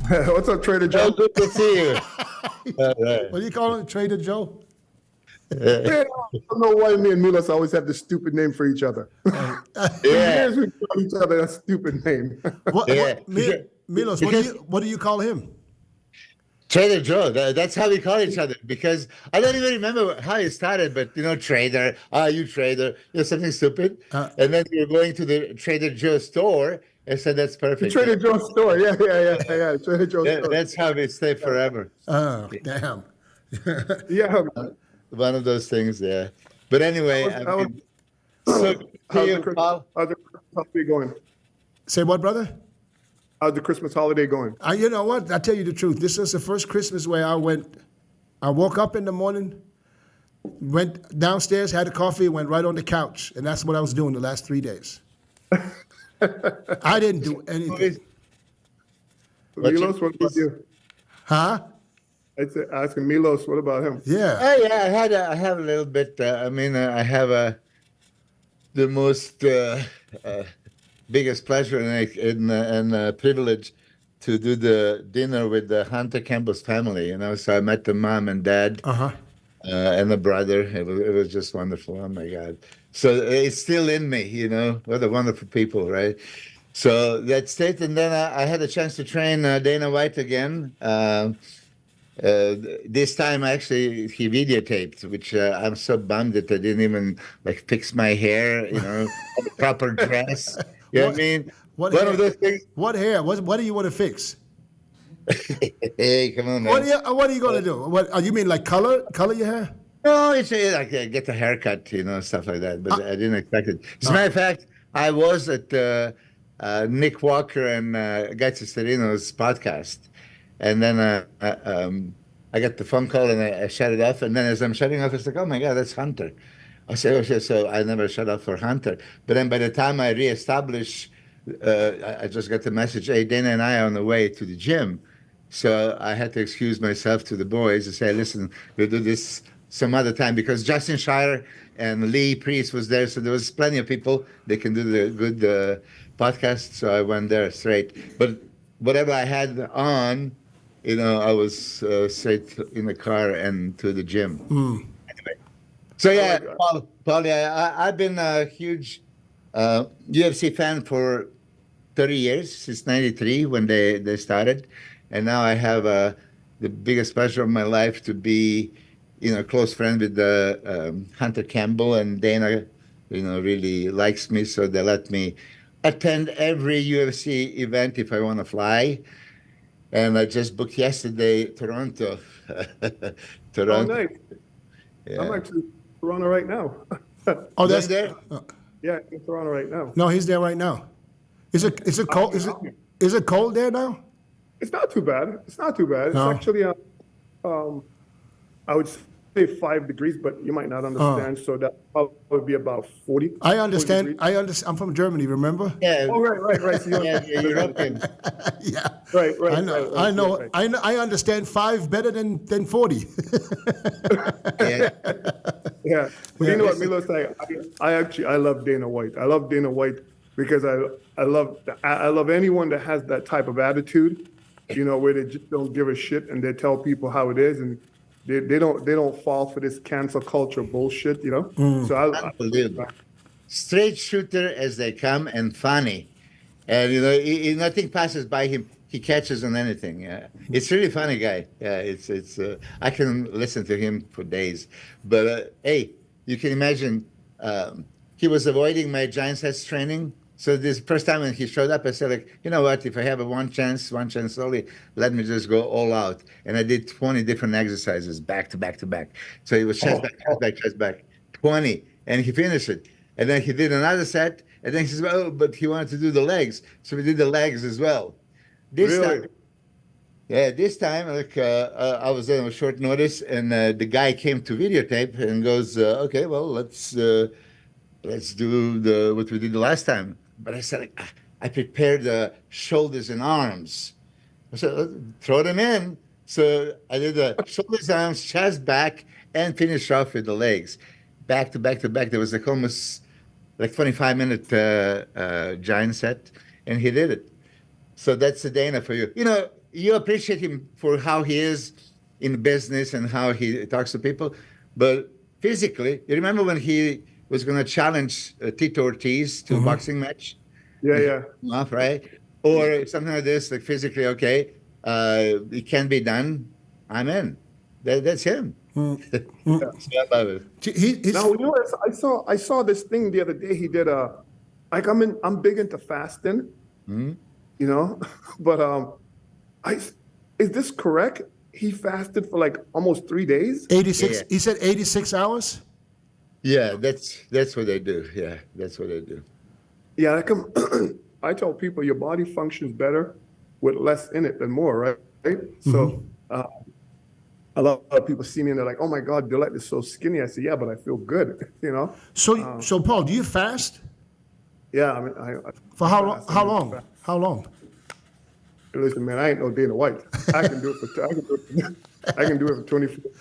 What's up, Trader Joe? Good to see you. What do you call him, Trader Joe? Man, I don't know why me and Milos always have this stupid name for each other. For Yeah. years we call each other that stupid name. Milos, what do you call him? Trader Joe. That's how we call each other, because I don't even remember how it started, but trader, you trader, something stupid. And then we were going to the Trader Joe store and said, that's perfect. Trader Joe's store. Yeah. Trader Joe's store. That's how we stay forever. Oh, damn. Yeah. One of those things, yeah. But anyway, how's the Christmas holiday going? Say what, brother? How's the Christmas holiday going? You know what? I tell you the truth. This is the first Christmas where I woke up in the morning, went downstairs, had a coffee, went right on the couch. And that's what I was doing the last 3 days. I didn't do anything. Milos, what about you? Huh? I'd say asking Milos, what about him? Yeah. I have a little bit. I have the most biggest pleasure and privilege to do the dinner with the Hunter Campbell's family. So I met the mom and dad and the brother. It was just wonderful. Oh my God! So it's still in me. What a wonderful people, right? So that's it. And then I had a chance to train Dana White again. This time, actually, he videotaped, which I'm so bummed that I didn't even fix my hair, proper dress. You know what I mean? One of those things. What hair? What do you want to fix? Hey, come on, man. What are you going to do? What you mean, like color your hair? No, it's like get a haircut, stuff like that. But I didn't expect it. As a matter of fact, I was at Nick Walker and Guy Cisterino's podcast. And then I got the phone call and I shut it off. And then as I'm shutting off, it's like, oh my God, that's Hunter. I said, okay, so I never shut off for Hunter. But then by the time I reestablish, I just got the message, hey, Dana and I are on the way to the gym. So I had to excuse myself to the boys and say, listen, we'll do this some other time, because Justin Shire and Lee Priest was there. So there was plenty of people. They can do the good podcast. So I went there straight. But whatever I had on, I was straight in the car and to the gym. Anyway. So yeah, Paul, I've been a huge UFC fan for 30 years, since 93 when they started. And now I have the biggest pleasure of my life to be, close friend with Hunter Campbell, and Dana, really likes me. So they let me attend every UFC event if I want to fly. And I just booked yesterday Toronto. Oh, nice. Yeah. I'm actually in Toronto right now. Oh, that's there? Yeah, in Toronto right now. No, he's there right now. Is it cold? Is it cold there now? It's not too bad. It's No. actually I would say 5 degrees, but you might not understand. So that would be about 40. I understand. I'm from Germany. Remember? Yeah. Oh, right. So Yeah, European. Yeah. Right. I know. I understand 5 better than 40. Yeah. Yeah. But you know what, Milos? I love Dana White. I love Dana White because I love anyone that has that type of attitude, where they just don't give a shit and they tell people how it is, and they don't fall for this cancel culture bullshit, So Unbelievable. Straight shooter as they come, and funny, and nothing passes by him. He catches on anything. Yeah, it's really funny guy. Yeah, it's I can listen to him for days. But hey, you can imagine he was avoiding my giant sets training. So this first time when he showed up, I said, you know what? If I have one chance only, let me just go all out. And I did 20 different exercises back to back. So it was chest back, 20, and he finished it. And then he did another set, and then he says, oh, but he wanted to do the legs, so we did the legs as well. This time, I was there on short notice, and the guy came to videotape and goes, okay, well, let's do what we did the last time. But I said, I prepared the shoulders and arms. I said, throw them in. So I did the shoulders, arms, chest, back, and finished off with the legs. Back to back. There was almost 25-minute giant set, and he did it. So that's the Dana for you. you appreciate him for how he is in business and how he talks to people, but physically, you remember when he was going to challenge Tito Ortiz to a boxing match? Yeah. Off, right? Or something like this, like physically, okay, it can be done. I'm in. That's him. So I love it. He's, Now, you know what? I saw this thing the other day. He did like I'm big into fasting, you know, but is this correct? He fasted for like almost 3 days. 86. Yeah. He said 86 hours. Yeah, that's what they do. Yeah, that's what they do. Yeah, like I tell people your body functions better with less in it than more, right? So a lot of people see me and they're like, "Oh my God, Dillette is so skinny." I say, "Yeah, but I feel good," you know. So Paul, do you fast? Yeah, I mean, For how long? fast. How long? How long? Listen, man, I ain't no Dana White. I can do it for 24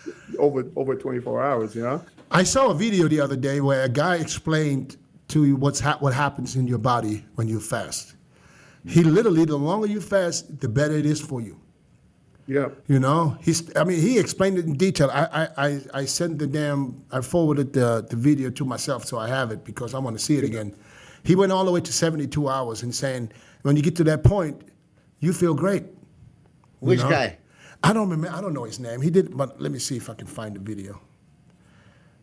over 24 hours. You know. I saw a video the other day where a guy explained to you what happens in your body when you fast. He literally, the longer you fast, the better it is for you. Yeah. You know, he explained it in detail. I sent I forwarded the video to myself, so I have it because I want to see it again. He went all the way to 72 hours and saying, when you get to that point, you feel great. Which guy? I don't remember. I don't know his name. He did, but let me see if I can find the video.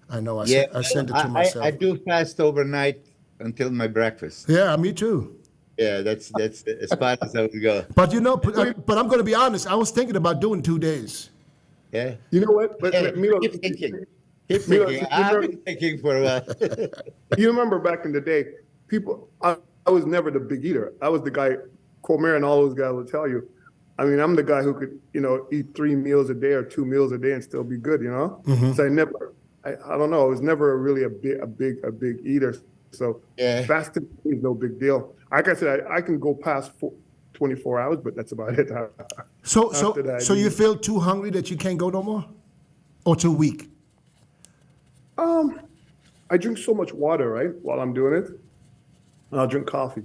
I know I sent it to myself. I do fast overnight until my breakfast. Yeah, me too. Yeah, that's as far as I would go. But you know, but I'm going to be honest. I was thinking about doing 2 days. Yeah. You know what? But Yeah, Milo, keep thinking. Keep Milo, thinking. I've been thinking for a while. you remember back in the day, I was never the big eater. I was the guy, Comer and all those guys will tell you. I mean, I'm the guy who could, eat 3 meals a day or 2 meals a day and still be good, you know? So I don't know. I was never really a big eater. So fasting is no big deal. Like I said, I can go past 24 hours, but that's about it. So you feel too hungry that you can't go no more, or too weak? I drink so much water, right, while I'm doing it. And I'll drink coffee.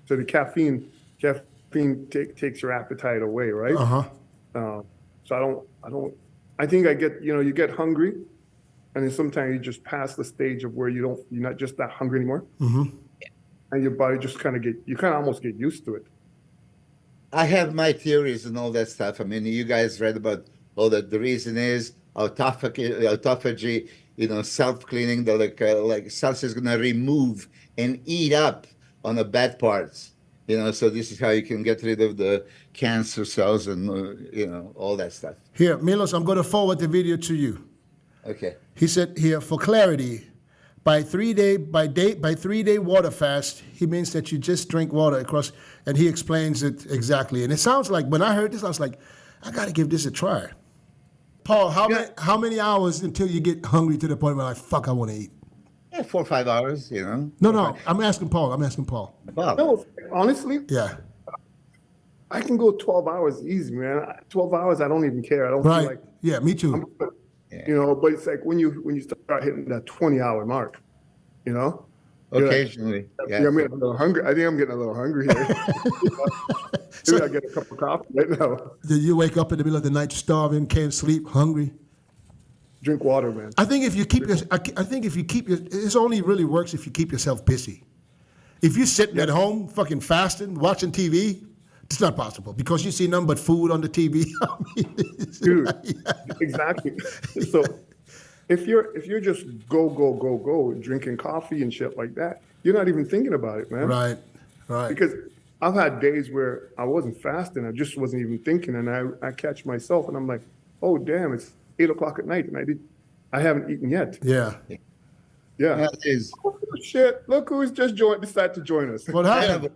So the caffeine takes your appetite away, right? So I think I get, you get hungry, and then sometimes you just pass the stage of where you're not just that hungry anymore. And your body just you almost get used to it. I have my theories and all that stuff. I mean, you guys read about all that. The reason is autophagy, self-cleaning, like cells is going to remove and eat up on the bad parts. So this is how you can get rid of the cancer cells and, all that stuff. Here, Milos, I'm going to forward the video to you. Okay. He said here, for clarity, by 3-day water fast, he means that you just drink water across, and he explains it exactly. And it sounds like, when I heard this, I was like, I got to give this a try. Paul, how many hours until you get hungry to the point where I want to eat? Yeah, 4 or 5 hours, No, I'm asking Paul. Wow. No, honestly, Yeah. I can go 12 hours easy, man. 12 hours, I don't even care. I don't feel like. Yeah, me too. But it's like when you start hitting that 20-hour mark, Occasionally. Yeah, I'm getting a little hungry. I think I'm getting a little hungry here. Maybe I'll get a cup of coffee right now. Did you wake up in the middle of the night starving, can't sleep, hungry? Drink water, man. I think if you keep it only really works if you keep yourself busy. If you're sitting at home, fucking fasting, watching TV, it's not possible because you see nothing but food on the TV. Dude, exactly. So if you're just go, drinking coffee and shit like that, you're not even thinking about it, man. Right. Because I've had days where I wasn't fasting, I just wasn't even thinking, and I catch myself, and I'm like, oh damn, it's 8 o'clock at night, and I haven't eaten yet. Yeah. That is. Oh, shit! Look who's just decided to join us. What happened?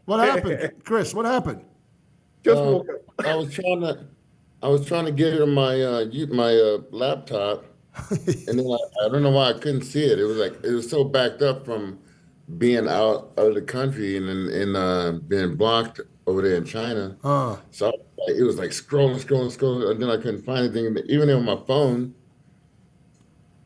What happened, Chris? What happened? Just woke up. I was trying to get her my laptop, and then I don't know why I couldn't see it. It was so backed up from being out of the country and being blocked over there in China. So it was like scrolling, and then I couldn't find anything. Even on my phone,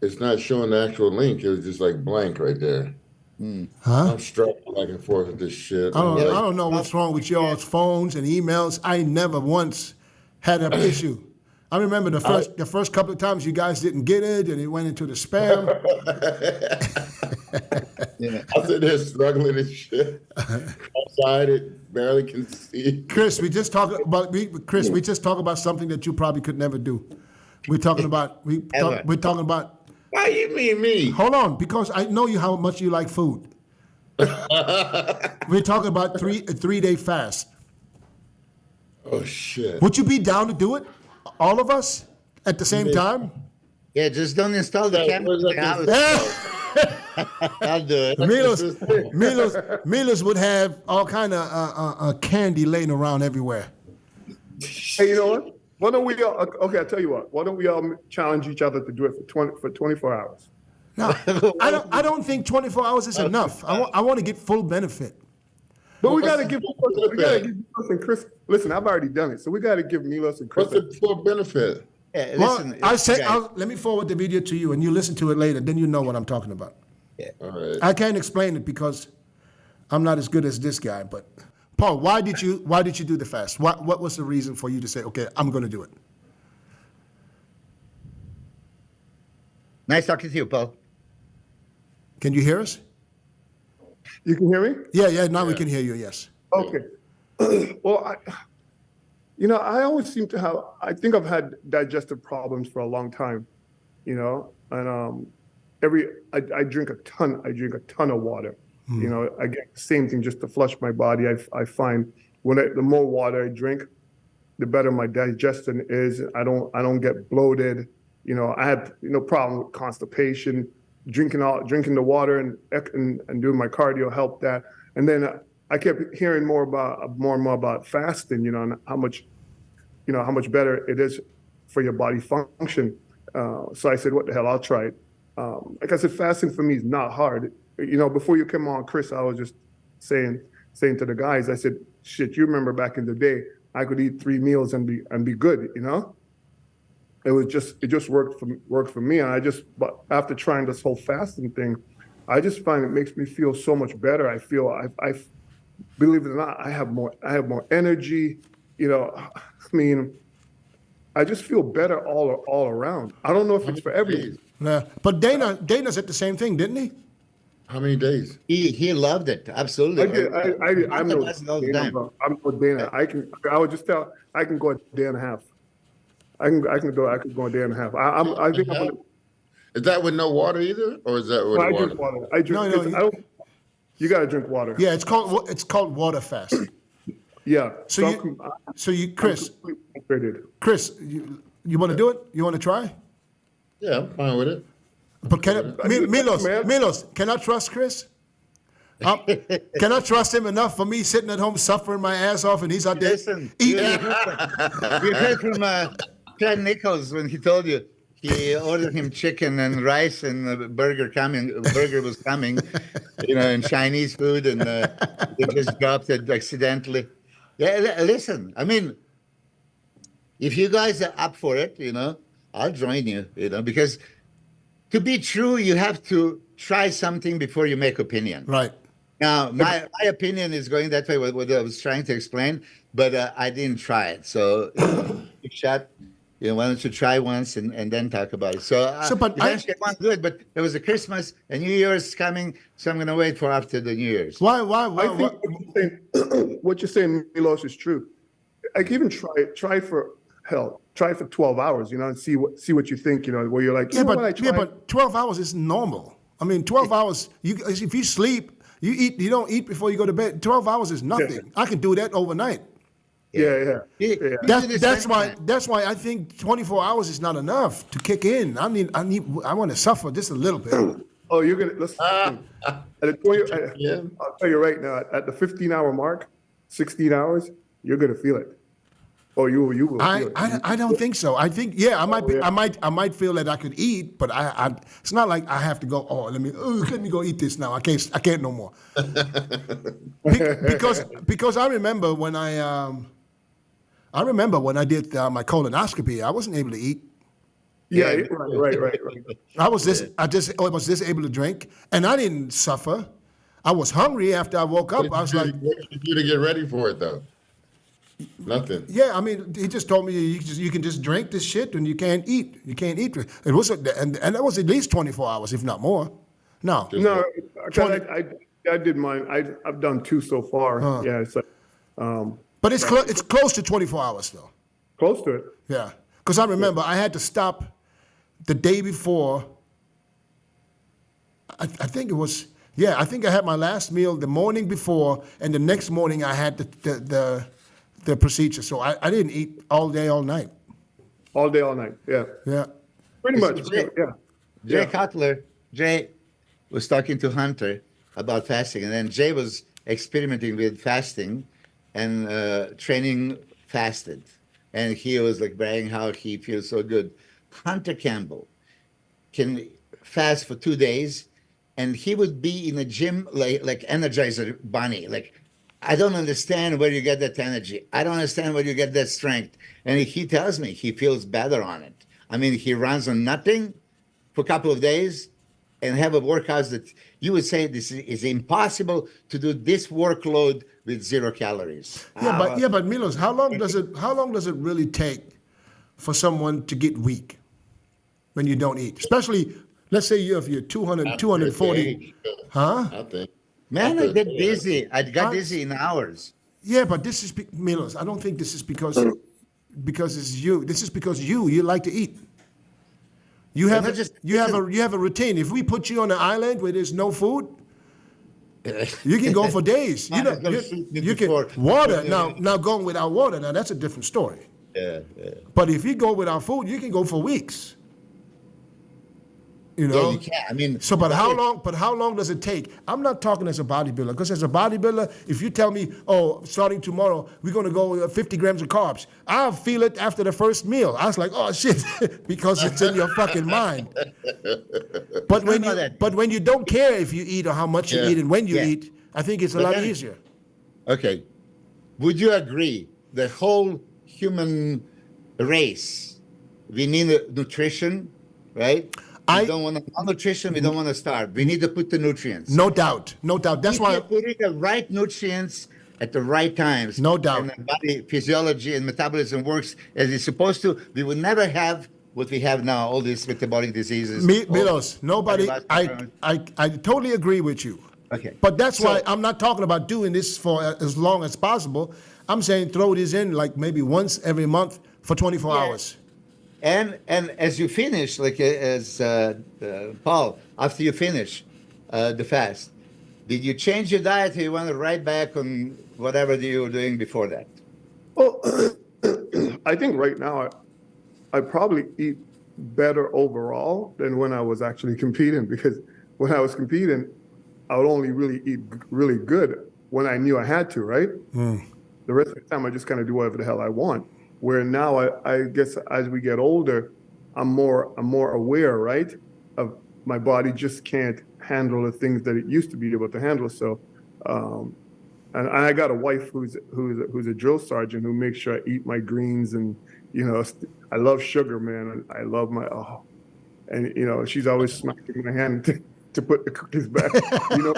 it's not showing the actual link. It was just like blank right there. I'm struggling back and forth with this shit. I I'm like, don't know what's wrong with y'all's phones and emails. I never once had an issue. I remember the first couple of times you guys didn't get it and it went into the spam. Yeah. I'm sitting there struggling and shit. Outside, it barely can see. Chris, we just talk about something that you probably could never do. We're talking about Ever. we're talking about. Why you mean me? Hold on, because I know you how much you like food. We're talking about a 3-day fast. Oh shit. Would you be down to do it? All of us at the same time? Yeah, just don't install the camera in the house. I'll do it. Milos would have all kind of candy laying around everywhere. Hey, you know what? Why don't we all? Okay, I'll tell you what. Why don't we all challenge each other to do it for 24 hours? No, I don't think 24 hours is enough. I want to get full benefit. But we got to give Milos and Chris. Listen, I've already done it, so we got to give Milos and Chris. What's the full benefit? Yeah, Well, listen, guys, let me forward the video to you, and you listen to it later. Then you know what I'm talking about. All right. I can't explain it because I'm not as good as this guy. But Paul, why did you do the fast? What was the reason for you to say, okay, I'm going to do it? nice talking to you, Paul. Can you hear us? You can hear me? Yeah. Now we can hear you. Yes. Okay. Well, I always seem to have. I think I've had digestive problems for a long time. And I drink a ton. I drink a ton of water. I get the same thing just to flush my body. I find the more water I drink, the better my digestion is. I don't get bloated. I have no problem with constipation. Drinking the water and doing my cardio helped that. And then I kept hearing more and more about fasting. And how much better it is for your body function. So I said, what the hell? I'll try it. Like I said, fasting for me is not hard. Before you came on, Chris, I was just saying to the guys, I said, shit, you remember back in the day, I could eat 3 meals and be good, It just worked for me. And but after trying this whole fasting thing, I just find it makes me feel so much better. I feel I believe it or not, I have more energy, I just feel better all around. I don't know if it's for everyone. Yeah. But Dana said the same thing, didn't he? How many days? He loved it. Absolutely. I'm no all the time. Dana. I'm no Dana. I would just tell. I can go a day and a half. I could go a day and a half. I think I'm gonna. Is that with no water either, or is that with I water? drink water. I drink. No, you got to drink water. Yeah, it's called water fast. Yeah. So you, Chris, I'm completely Chris, you want to do it? You want to try? Yeah, I'm fine with it. But Milos, can I trust Chris? Can I trust him enough for me sitting at home suffering my ass off and he's out there Listen, eating? you heard from Chad Nichols when he told you he ordered him chicken and rice and a burger was coming, and Chinese food, and they just dropped it accidentally. Yeah, listen, I mean, if you guys are up for it, I'll join you, because to be true, you have to try something before you make opinion. Right. Now, my opinion is going that way, what I was trying to explain, but I didn't try it. So, big shot. Why don't you try once and then talk about it? So eventually I want to do it, but there was a Christmas and New Year's coming, so I'm going to wait for after the New Year's. Why? I think what you're saying, Milos, is true. I can even try for 12 hours, and see what you think, where you're like, but 12 hours is normal. I mean, 12 hours. If you sleep, you eat. You don't eat before you go to bed. 12 hours is nothing. Yeah. I can do that overnight. Yeah. That's why I think 24 hours is not enough to kick in. I want to suffer just a little bit. Oh, you're gonna listen. I'll tell you right now. At the 15-hour mark, 16 hours, you're gonna feel it. Oh, you will feel it. I don't think so. I think I might feel that I could eat, but it's not like I have to go. Oh, let me go eat this now. I can't no more. because I remember when I did my colonoscopy, I wasn't able to eat. Yeah, right. I was just able to drink, and I didn't suffer. I was hungry after I woke up. I was like, What did you do to get ready for it though? Nothing. yeah, I mean, he just told me you can just drink this shit and you can't eat. You can't eat. It was, and that was at least 24 hours, if not more. No. No, 'cause I did mine. I've done 2 so far. Yeah, it's like, But it's close to 24 hours, though. close to it. Yeah. Because I remember I had to stop the day before. I think it was, yeah, I think I had my last meal the morning before, and the next morning I had the procedure. So I didn't eat all day, all night. All day, all night. Yeah. Yeah. Pretty much. Jay- Yeah. Jay Yeah. Cutler, Jay was talking to Hunter about fasting, and then Jay was experimenting with fasting and training fasted, and he was like bragging how he feels so good. Hunter Campbell can fast for 2 days, and he would be in a gym like Energizer Bunny. Like, I don't understand where you get that energy. I don't understand where you get that strength. And he tells me he feels better on it. I mean, he runs on nothing for a couple of days and have a workout that you would say this is impossible to do this workload with 0 calories. Yeah, but Milos, how long does it really take for someone to get weak when you don't eat? Especially, let's say if you're 200, 240. Huh? I think. Man, I get dizzy. I got dizzy in hours. Yeah, but this is Milos. I don't think this is because it's you. This is because you like to eat. You have a routine. If we put you on an island where there's no food, you can go for days. You know, you can water. Now going without water. Now that's a different story. Yeah. But if you go without food, you can go for weeks. You know, Yeah, you can. I mean, so, but how long? But how long does it take? I'm not talking as a bodybuilder, because as a bodybuilder, if you tell me, oh, starting tomorrow we're gonna go 50 grams of carbs, I'll feel it after the first meal. I was like, oh shit, because it's in your fucking mind. But when you don't care if you eat or how much you eat and when you eat, I think it's a lot easier. Okay. Would you agree the whole human race, we need nutrition, right? We don't want malnutrition. We don't want to starve. We need to put the nutrients. No doubt. That's If why. you're putting the right nutrients at the right times. No doubt. And the body physiology and metabolism works as it's supposed to. We would never have what we have now. All these metabolic diseases. Milos, nobody. cardiovascular- I totally agree with you. Okay. But that's why I'm not talking about doing this for as long as possible. I'm saying throw this in like maybe once every month for 24 hours. And as you finish, like as Paul, after you finish the fast, did you change your diet, or you want to right back on whatever you were doing before that? Well, I think right now I probably eat better overall than when I was actually competing, because when I was competing, I would only really eat really good when I knew I had to, right? The rest of the time I just kind of do whatever the hell I want. Where now I guess as we get older, I'm more aware, right? Of my body just can't handle the things that it used to be able to handle. So, and I got a wife who's a drill sergeant who makes sure I eat my greens, and you know, I love sugar, man. I love and you know, she's always smacking my hand to put the cookies back. You know,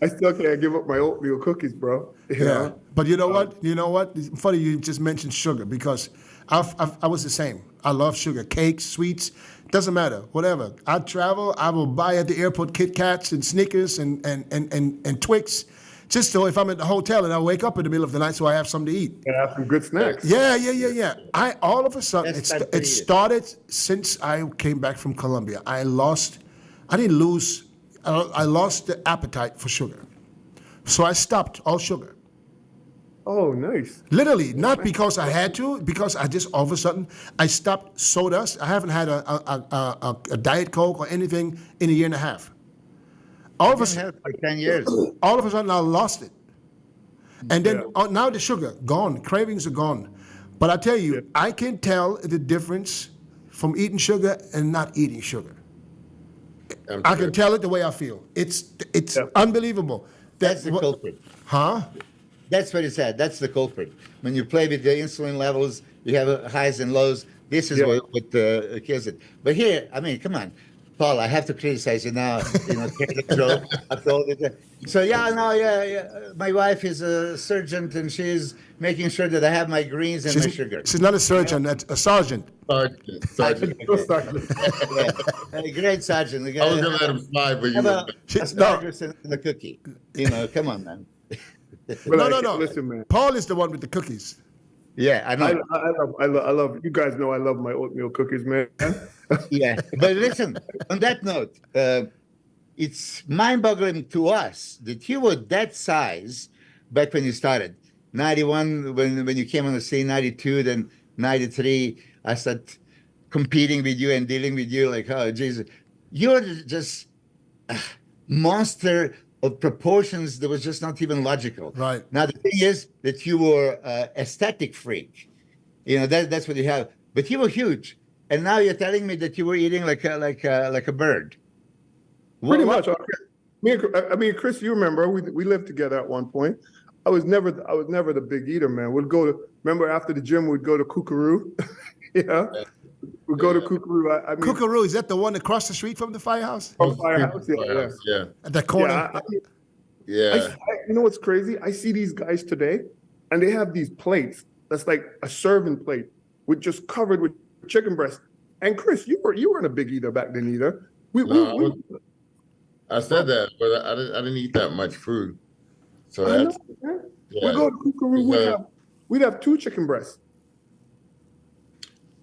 I still can't give up my oatmeal cookies, bro. You know? But you know what? You know what? It's funny you just mentioned sugar, because I was the same. I love sugar, cakes, sweets, doesn't matter, whatever. I travel, I will buy at the airport Kit Kats and Snickers and Twix, just so if I'm at the hotel and I wake up in the middle of the night, so I have something to eat. And have some good snacks. Yeah. I all of a sudden That's time to it eat. started since I came back from Colombia. I lost the appetite for sugar. So I stopped all sugar. Oh, nice. Literally, not because I had to, because I just all of a sudden I stopped sodas. I haven't had a Diet Coke or anything in a year and a half. All of a I've had it for 10 years. all of a sudden I lost it. And then now the sugar gone, cravings are gone. But I tell you, I can tell the difference from eating sugar and not eating sugar. I can tell it the way I feel. It's unbelievable. That's the culprit. Huh? That's what he said. That's the culprit. When you play with the insulin levels, you have highs and lows. This is what kills it. But here, I mean, come on. Paul, I have to criticize you now. Take the joke after all this. So yeah. My wife is a surgeon, and she's making sure that I have my greens and my sugar. She's not a surgeon, that's a sergeant. Sergeant. Yeah. Great sergeant. I was gonna let him slide, but you Have a She- asparagus and a cookie. Come on, man. But No. Listen, man. Paul is the one with the cookies. Yeah, I know. I love. You guys know I love my oatmeal cookies, man. Yeah, but listen. On that note, it's mind-boggling to us that you were that size back when you started. 91, when you came on the scene, 92, then 93. I started competing with you and dealing with you like, oh, Jesus. You're just a monster of proportions that was just not even logical. Right. Now, the thing is that you were aesthetic freak. That's what you have. But you were huge. And now you're telling me that you were eating like a bird. Pretty much. Chris, you remember we lived together at one point. I was never the big eater, man. Remember after the gym, we'd go to Kookaroo. Yeah. We'd go to Kookaroo. Kookaroo, is that the one across the street from the firehouse? Firehouse, yeah. At that corner? Yeah. You know what's crazy? I see these guys today, and they have these plates that's like a serving plate with just covered with chicken breast. And Chris, you weren't a big eater back then either. I said that, but I didn't eat that much food. So that's we go to Kookaroo. We'd have 2 chicken breasts.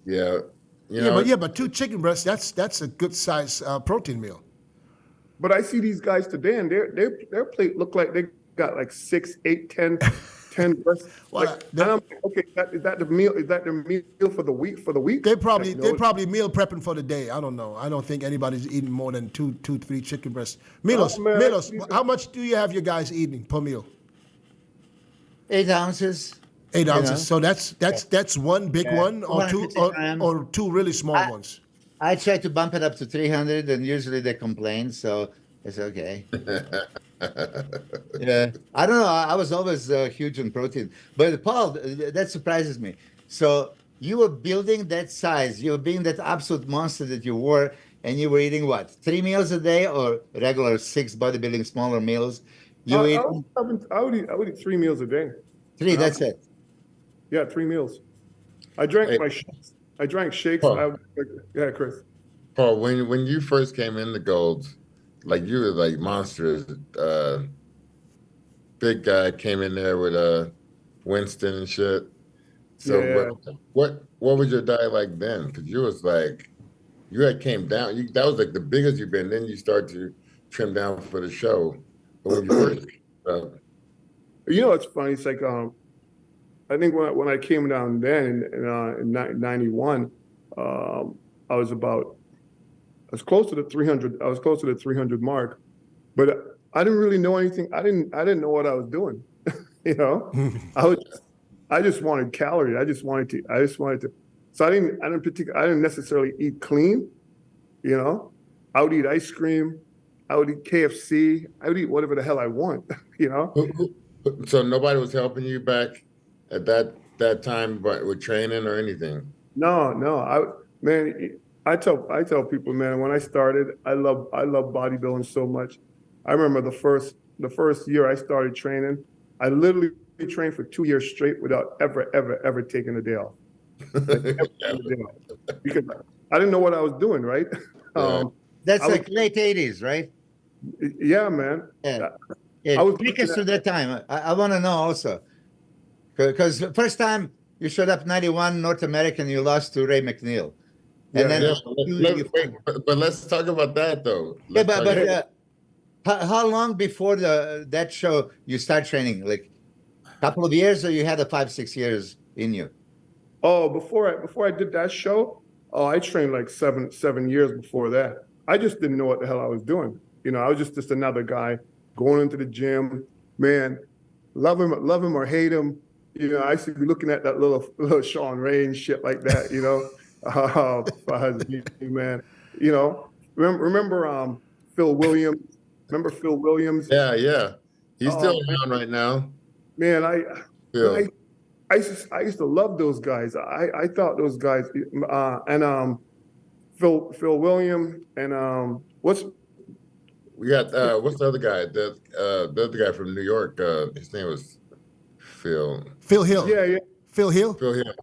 yeah. But 2 chicken breasts, that's a good size protein meal. But I see these guys today, and their plate look like they got like 6, 8, 10 breasts. Well, and I'm like, okay, is that the meal? Is that the meal for the week? They're probably meal prepping for the day. I don't know. I don't think anybody's eating more than 3 chicken breasts. Milos, how much do you have your guys eating per meal? 8 ounces. 8 ounces. So that's one big one, or 2 really small ones. I try to bump it up to 300, and usually they complain, so it's okay. Yeah, I don't know. I was always huge on protein, but Paul, that surprises me. So you were building that size. You were being that absolute monster that you were, and you were eating what? 3 meals a day, or regular 6 bodybuilding smaller meals? I would eat 3 meals a day. 3. That's it. Yeah, 3 meals. I drank my shakes. I drank shakes. Yeah, Chris. Paul, when you first came in the Golds, like you were like monsters. Big guy came in there with Winston and shit. So Yeah. what was your diet like then? Because you was like, you had came down. That was like the biggest you've been. Then you start to trim down for the show. But when you first, You know, it's funny. It's like I think when I came down then in 91, I was close to the 300. I was close to the 300 mark, but I didn't really know anything. I didn't know what I was doing. I just wanted calories. I just wanted to. So I didn't necessarily eat clean. I would eat ice cream. I would eat KFC. I would eat whatever the hell I want. So nobody was helping you back at that time, but with training or anything. No. I tell people, man, when I started, I love bodybuilding so much. I remember the first year I started training, I literally trained for 2 years straight without ever taking a day off. Because I didn't know what I was doing, right? That's like late 80s, right? Yeah, man. Yeah. Take us through that time. I want to know also. Because the first time you showed up 91 North American, you lost to Ray McNeil. And but let's talk about that though. How long before that show you start training? Like a couple of years, or you had 5-6 years in you? Oh, before I did that show, I trained like seven years before that. I just didn't know what the hell I was doing. I was just another guy going into the gym. Man, love him or hate him. I used to be looking at that little Shawn Ray and shit like that. Man. Remember Phil Williams? Remember Phil Williams? Yeah. He's still around right now. Man, I used to love those guys. I thought those guys and Phil William, and what's We got what's the other guy? The other guy from New York. His name was Phil. Phil Hill. yeah Phil Hill Phil Hill.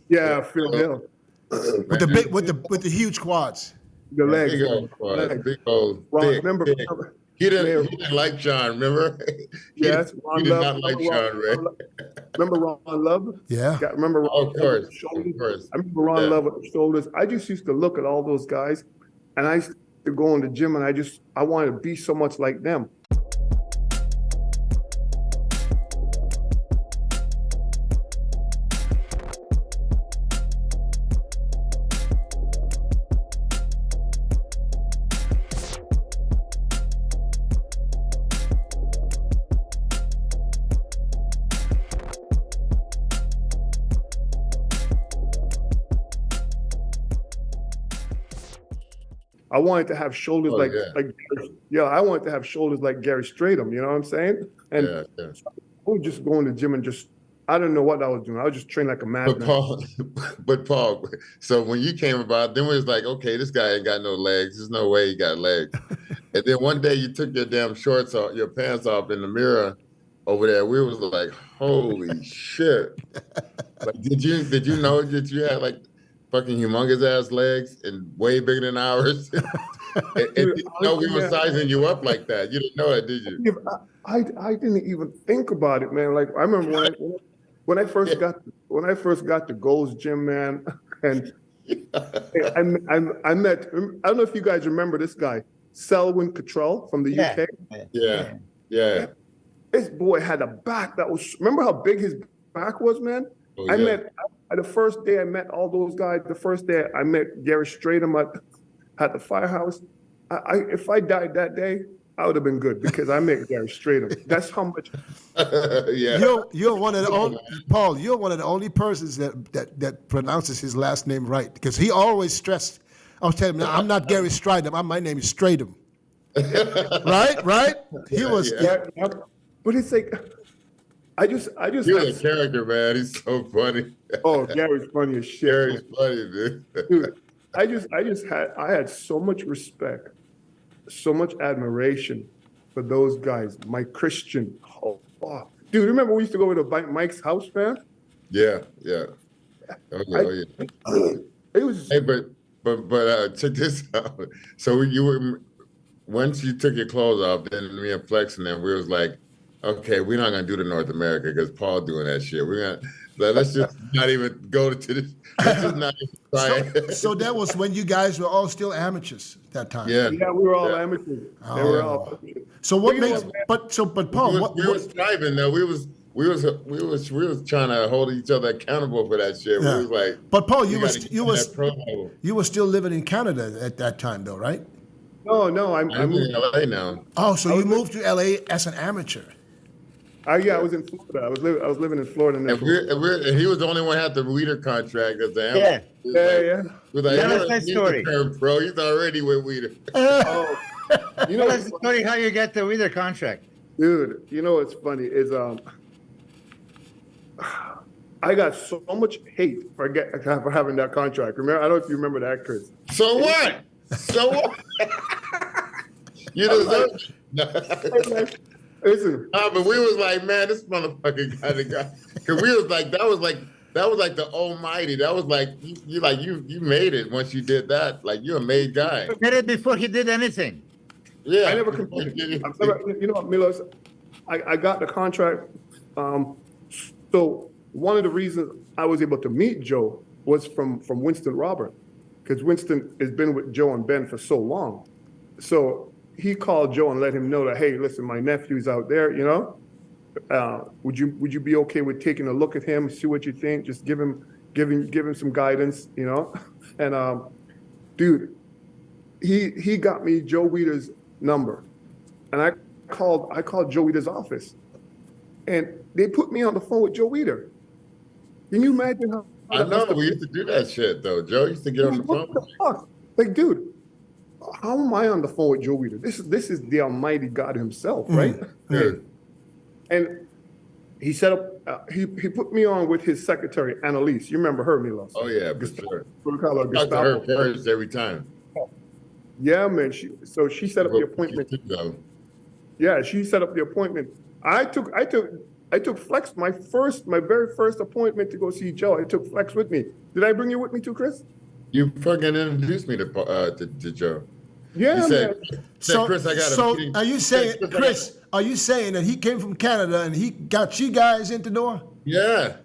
Yeah. Phil Hill, with the big with the huge quads. the legs. Big old quad, Legs. big old, Ron, thick, remember, thick. He yeah. didn't like Sean, remember? Yes, he Ron did Love. not like Sean, Ray. Remember Ron Love? Yeah. Remember Ron Oh, of Love course, with the shoulders? of course. I remember Ron Yeah. Love with the shoulders. I just used to look at all those guys, and I used to go in the gym, and I wanted to be so much like them. I wanted to have shoulders Oh, like yeah. I wanted to have shoulders like Gary Stratham. You know what I'm saying? And Yeah. I would just go in the gym and I don't know what I was doing. I was just training like a But madman. Paul, so when you came about, then we was like, okay, this guy ain't got no legs. There's no way he got legs. And then one day you took your damn shorts off, your pants off in the mirror over there. We was like, holy shit. Like, did you know that you had like fucking humongous ass legs and way bigger than ours? and didn't know we were sizing you up like that. You didn't know that, did you? I didn't even think about it, man. Like I remember when I first got to Gold's Gym, man, and I met. I don't know if you guys remember this guy, Selwyn Cottrell from the UK. Yeah. This boy had a back that was. Remember how big his back was, man? Oh, I yeah. met the first day I met all those guys. The first day I met Gary Stratham at the firehouse. If I died that day, I would have been good because I met Gary Stratham. That's how much. Yeah. You're one of the only Paul. You're one of the only persons that pronounces his last name right because he always stressed. I was telling him, I'm not Gary Stratham. My name is Stratham. right? He was. Yeah. But it's like, I just. He's a character, man. He's so funny. Oh, Gary's funny as shit. Gary's funny, dude. Dude, I had so much respect, so much admiration for those guys. Mike Christian. Oh, dude, remember we used to go to Mike's house, man? Yeah. Oh, yeah. It was. Hey, but check this out. So you were, once you took your clothes off, then me and Flex and them, we was like, okay, we're not gonna do the North America because Paul doing that shit. We're gonna let's just not even go to this. Let's just not even try it. So that was when you guys were all still amateurs at that time. Yeah. Yeah, we were all amateurs. They were all. So what But you know makes? what, man? But Paul, We was striving though. We was trying to hold each other accountable for that shit. Yeah. We was like, But Paul, we you gotta get to that pro level. were still living in Canada at that time, though, right? No, I I'm in moved. LA now. Oh, so you moved to LA as an amateur. I was in Florida. I was living in Florida. And he was the only one who had the leader contract as the Yeah. Yeah. He was like, Tell us "You that don't need story." to turn pro. He's already with Weeder. Oh, you know, Tell us the story how you got the Weeder contract. dude. You know what's funny is I got so much hate for having that contract. Remember? I don't know if you remember that, Chris. So what? So what? You deserve it. Listen, But we was like, man, this motherfucker got the guy. Cause we was like, that was like the almighty. That was like you made it once you did that. Like you're a made guy. He did it before he did anything. Yeah. I never complained. You know what, Milos? I got the contract. So one of the reasons I was able to meet Joe was from Winston Robert, because Winston has been with Joe and Ben for so long. So he called Joe and let him know that, hey, listen, my nephew's out there, you know. Would you be okay with taking a look at him, see what you think, just give him some guidance, you know? And dude, he got me Joe WEIDER'S number, and I called Joe WEIDER'S office, and they put me on the phone with Joe WEIDER. Can you imagine how? I know we used to do that shit though. Joe used to get on the What phone. the fuck? Like, dude, how am I on the phone with Joe WEIDER? This is the Almighty God Himself, right? Dude. And he set up he put me on with his secretary, Annalise. You remember her, Milos? Oh yeah, for sure. We call her Talk to her Gestapo. first every time. Yeah, man. She set up the appointment. Yeah, she set up the appointment. I took Flex, my very first appointment to go see Joe. I took Flex with me. Did I bring you with me too, Chris? You fucking introduced me to Joe. Yeah, You said, man. Chris, I got a so meeting. are you saying, Chris, are you saying that he came from Canada and he got you guys into the door? Yeah.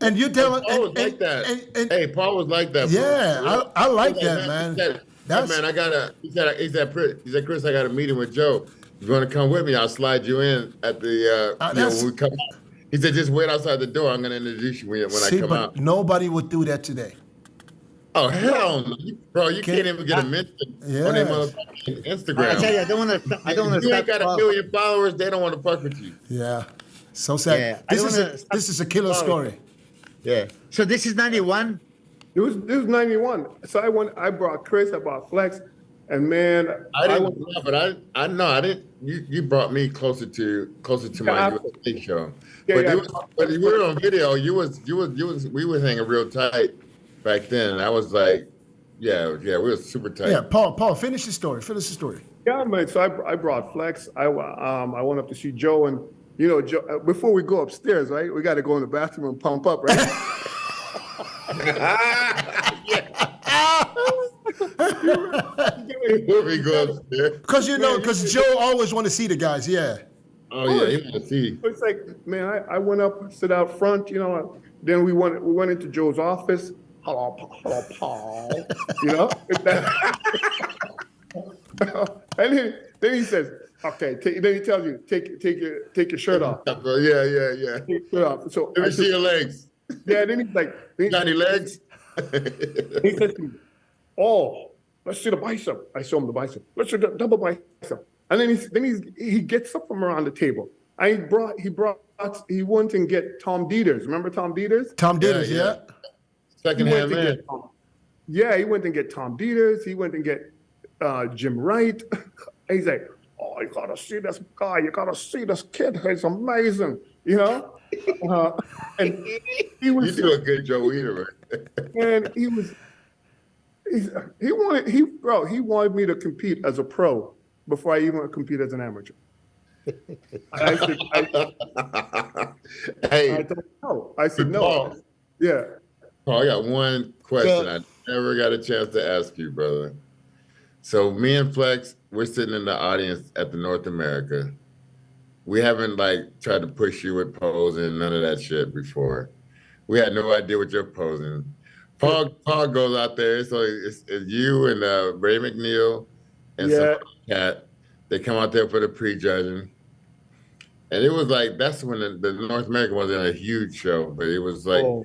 And you telling Paul was like that. Hey, Paul was like that. Yeah, bro. I like He that, said, man. Man, he said, Chris, I got a meeting with Joe. If you want to come with me, I'll slide you in at the, when we come out. He said, just wait outside the door. I'm going to introduce you when I come out. Nobody would do that today. Oh, hell no. Bro, you can't even get a mention on their motherfucking Instagram. I tell you, I don't want to. I don't want to. You ain't got a million followers, they don't want to fuck with you. Yeah. So sad. Yeah, This is a killer story. Yeah. So this is 91. It was 91. So I brought Chris, I brought Flex, and man, I didn't, I didn't. You brought me closer to my USA show. But we were on video. We were hanging real tight back then. And I was like, yeah, we were super tight. Yeah, Paul, finish the story. Yeah, man. So I brought Flex. I went up to see Joe, and Joe, before we go upstairs, right? We got to go in the bathroom and pump up, right? Because Joe always want to see the guys. Yeah. Oh yeah, he want to see. It's like, man, I went up, sit out front, Then we went into Joe's office. Hello, Paul. And then he says, okay. Then he tells you, take your shirt off. Yeah. Take your shirt off. So let me see your legs. Yeah. Then he's like, got any legs? He says to me, oh, let's see the bicep. I show him the bicep. Let's see the double bicep. And then he gets up from around the table. He went and get Tom Dieters. Remember Tom Dieters? Tom Dieters, yeah. Secondhand man. He went and get Tom Dieters. He went and get Jim Wright. And he's like, oh, you gotta see this guy. You gotta see this kid. He's amazing. And he was. You do a good Joe Weider, man. And he wanted me to compete as a pro before I even compete as an amateur. I said, I don't know. I said, no. Paul, yeah. Paul, I got one question I never got a chance to ask you, brother. So me and Flex, we're sitting in the audience at the North America. We haven't tried to push you with posing, none of that shit before. We had no idea what you're posing. Paul goes out there, so it's you and Ray McNeil and some cat. They come out there for the prejudging. And it was that's when the North American wasn't a huge show, but it was a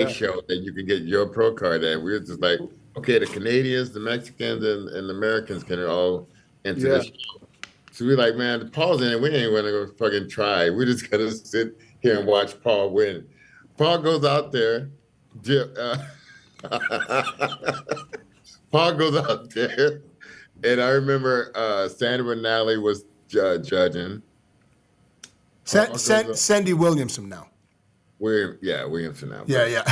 show that you could get your pro card at. We were just like, okay, the Canadians, the Mexicans, and the Americans can all enter the show. So we're like, man, Paul's in it. We ain't going to go fucking try. We're just going to sit here and watch Paul win. Paul goes out there. Paul goes out there. And I remember Sandra Nally was judging. Sandy Williamson now. Williamson now. Yeah.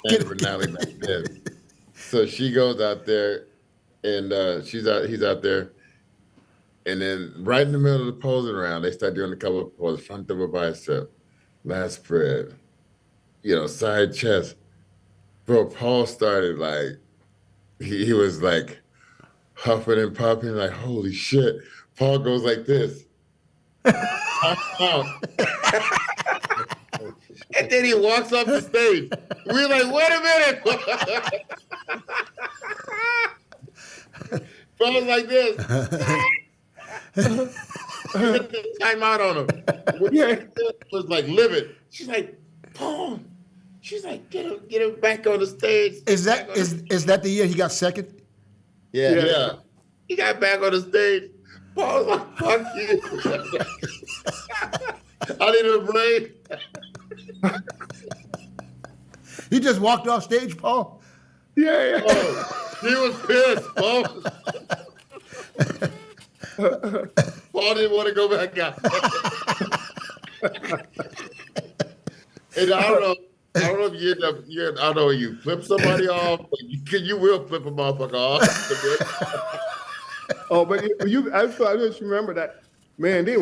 Sandra Nally back then. So she goes out there, and he's out there. And then right in the middle of the posing round, they start doing a couple of poses, front double bicep, last spread, side chest. Bro, Paul started he was huffing and puffing, holy shit. Paul goes like this. And then he walks off the stage. We're like, wait a minute. Paul's like this. Time out on him. It was livid. She's like, Paul. She's like, get him back on the stage. Is that the year he got second? Yeah. He got back on the stage. Paul was like, fuck you. I need a break. He just walked off stage, Paul? Yeah. Oh, he was pissed, Paul. Paul didn't want to go back out. And I don't know if you end up, I don't know if you flip somebody off, but you will flip a motherfucker off. Oh, but I just remember that, man, they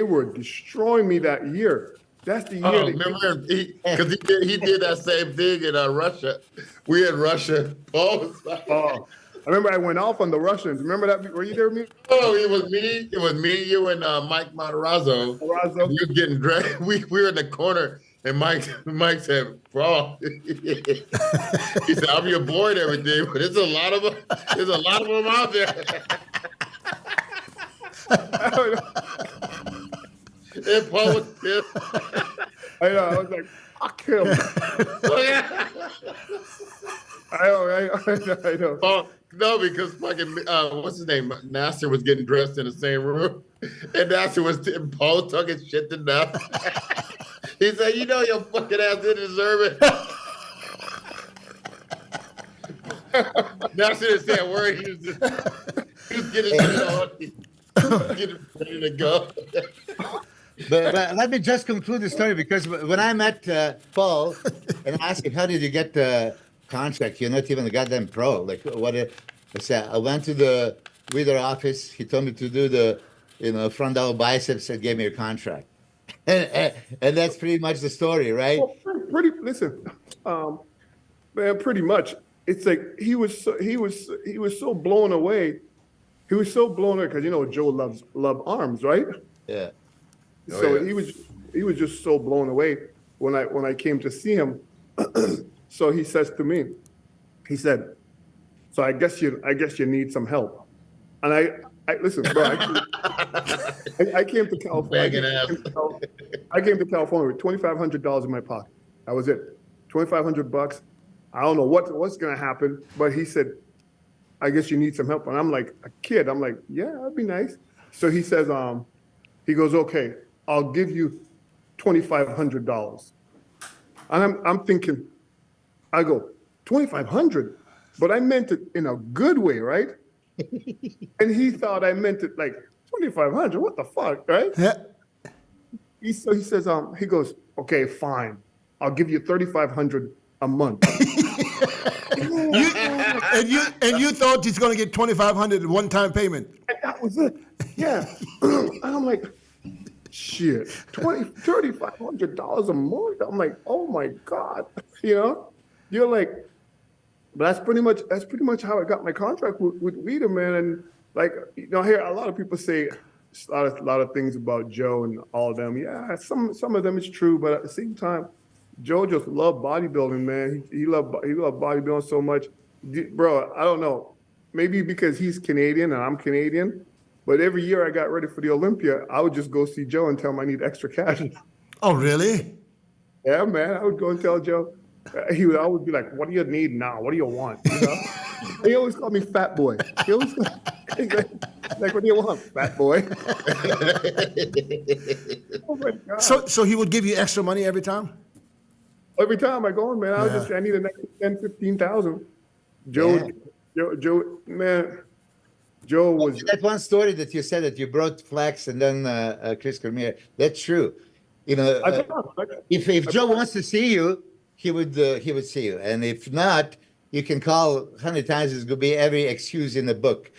were destroying me that year. That's the year. Oh, remember, because he did that same thing in Russia. We in Russia. Paul was like, I remember I went off on the Russians. Remember that? Were you there with me? oh, it was me, you, and Mike Matarazzo. Matarazzo. We were getting dressed. We were in the corner, and Mike said, "Bro," he said, "I'm your boy and everything, but there's a lot of them. There's a lot of them out there." And Paul was pissed. I know. I was like, fuck him. Oh, yeah. I know. Oh, no, because fucking what's his name? NASSAR was getting dressed in the same room, and Paul took his shit to death. He said, "You know your fucking ass didn't deserve it." NASSAR didn't say a word. He was getting shit on. Getting ready to go. But let me just conclude the story, because when I met Paul and asked him, how did you get the contract? You're not even a goddamn pro. Like, I said, I went to the WEIDER'S office. He told me to do the front double biceps and gave me a contract. And that's pretty much the story, right? Well, listen, man, pretty much. It's like he was so blown away. He was so blown away because Joe loves arms, right? Yeah. So he was just so blown away when I came to see him. So he says to me, he said, "So I guess you need some help." And I listen, bro. I came to California. I came to California with $2,500 in my pocket. That was it. $2,500. I don't know what's gonna happen, but he said, "I guess you need some help." And I'm like a kid. I'm like, "Yeah, that'd be nice." So he says, he goes, "Okay, I'll give you $2,500. And I'm thinking, I go, 2,500, but I meant it in a good way, right? And he thought I meant it like 2,500. What the fuck, right? Yeah. He says, he goes, "Okay, fine. I'll give you 3,500 a month." And you thought he's going to get 2,500 in one-time payment. And that was it. Yeah. And I'm like, shit, $3,500 a month. I'm like, oh my God. You're like, but that's pretty much how I got my contract with WEIDER'S, man. And like, I hear a lot of people say a lot of things about Joe and all of them. Yeah, some of them is true, but at the same time, Joe just loved bodybuilding, man. He loved bodybuilding so much. Bro, I don't know. Maybe because he's Canadian and I'm Canadian, but every year I got ready for the Olympia, I would just go see Joe and tell him I need extra cash. Oh, really? Yeah, man. I would go and tell Joe. He would always be like, "What do you need now? What do you want?" He always called me fat boy. He always he's like, "What do you want, fat boy?" Oh my God. So he would give you extra money every time? Every time I go in, man, I need an extra 10, 15,000. Joe, man, Joe was. That one story that you said that you brought Flex and then Chris Cormier. That's true. If Joe wants to see you, he would see you, and if not, you can call 100 times. It's gonna be every excuse in the book.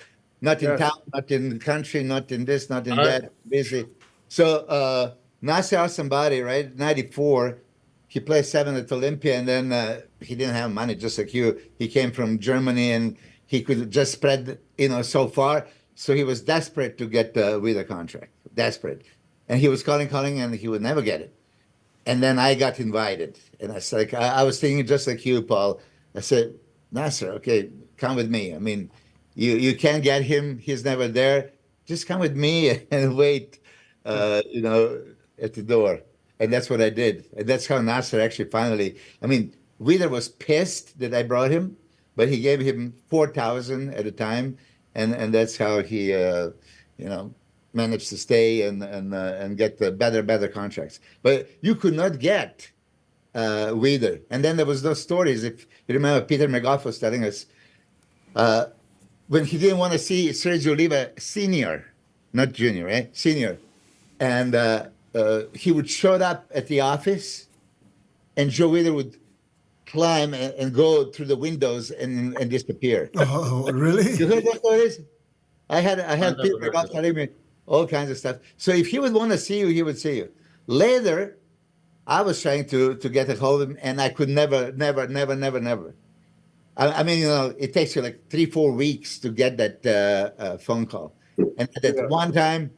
Not in town, not in the country, not in this, not in that. Busy. So NASSAR somebody, right? 94. He played 7 at Olympia, and then he didn't have money, just like you. He came from Germany, and he could just spread, so far. So he was desperate to get the WEIDER'S contract, desperate. And he was calling, and he would never get it. And then I got invited, and I said, I was thinking just like you, Paul. I said, "NASSAR, okay, come with me. I mean, you can't get him. He's never there. Just come with me and wait, at the door." And that's what I did. And that's how NASSAR actually finally, WEIDER'S was pissed that I brought him, but he gave him 4,000 at a time. And that's how he, managed to stay and get the better contracts. But you could not get WEIDER'S. And then there was those stories, if you remember, Peter McGough was telling us, when he didn't want to see Sergio Oliva senior, not junior, Senior. And he would show up at the office and Joe Weider would climb and go through the windows and disappear. Oh, really? You heard that stories? I had never people heard that that. telling me all kinds of stuff. So if he would want to see you, he would see you. Later, I was trying to get a hold of him, and I could never. I mean, it takes you like 3-4 weeks to get that phone call. And at that one time,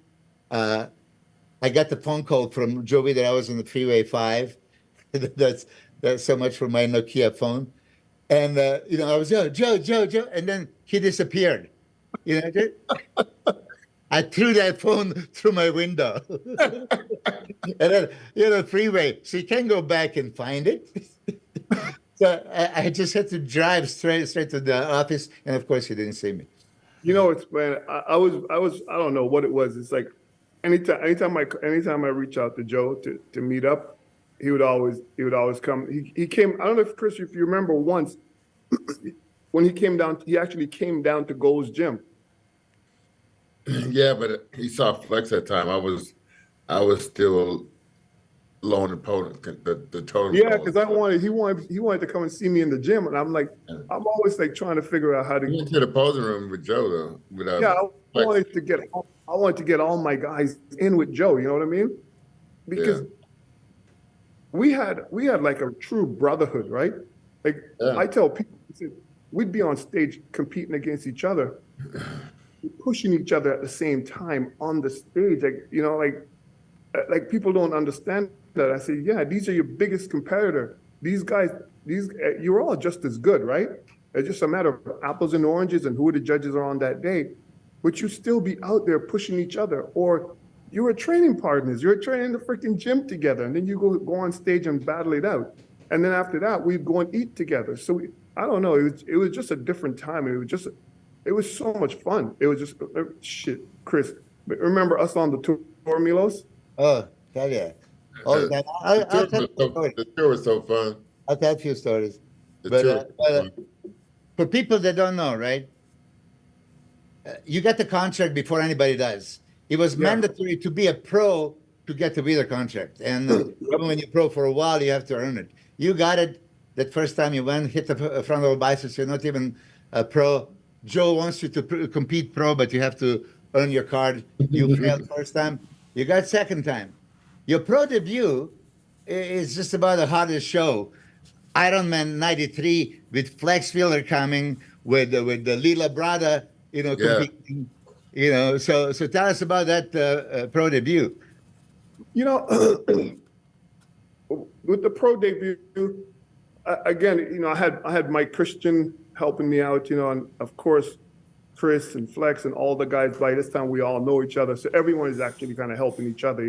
I got the phone call from Joey that I was on the Freeway 5. that's so much for my Nokia phone. And, I was, Joe, and then he disappeared. I threw that phone through my window. And then, freeway, so you can't go back and find it. So I just had to drive straight to the office, and of course he didn't see me. It's, man, I don't know what it was. It's like anytime I reach out to Joe to meet up, he would always come. He came. I don't know if Chris, if you remember once when he came down, he actually came down to Gold's Gym. Yeah, but he saw Flex that time. I was still low on the totem. Yeah, because he wanted to come and see me in the gym, and I'm like, I'm always like trying to figure out how to He went to the posing room with Joe though. Without yeah, Flex. I wanted to get all my guys in with Joe. You know what I mean? Because we had like a true brotherhood, right? Like I tell people, we'd be on stage competing against each other, pushing each other at the same time on the stage. Like people don't understand that. I say, yeah, these are your biggest competitor. These guys, you're all just as good, right? It's just a matter of apples and oranges and who the judges are on that day. But you still be out there pushing each other, or you were training partners. You're training the freaking gym together, and then you go on stage and battle it out. And then after that, we'd go and eat together. So I don't know. It was just a different time. It was so much fun. It was just shit, Chris. But remember us on the tour, Milos? Oh, hell yeah. All the time. The tour was so fun. I'll tell a few stories. The But, tour was fun. for people that don't know, right? You get the contract before anybody does. It was mandatory to be a pro to get the Weider contract. And even when you're pro for a while, you have to earn it. You got it that first time you went, hit the front of the biceps, you're not even a pro. Joe wants you to compete pro, but you have to earn your card. You failed first time. You got second time. Your pro debut is just about the hottest show. IRONMAN 93 with Flex Wheeler coming, with the Lila Brada, competing. So tell us about that pro debut. With the pro debut, again, I had Mike Christian helping me out, and of course, Chris and Flex and all the guys. By this time, we all know each other, so everyone is actually kind of helping each other,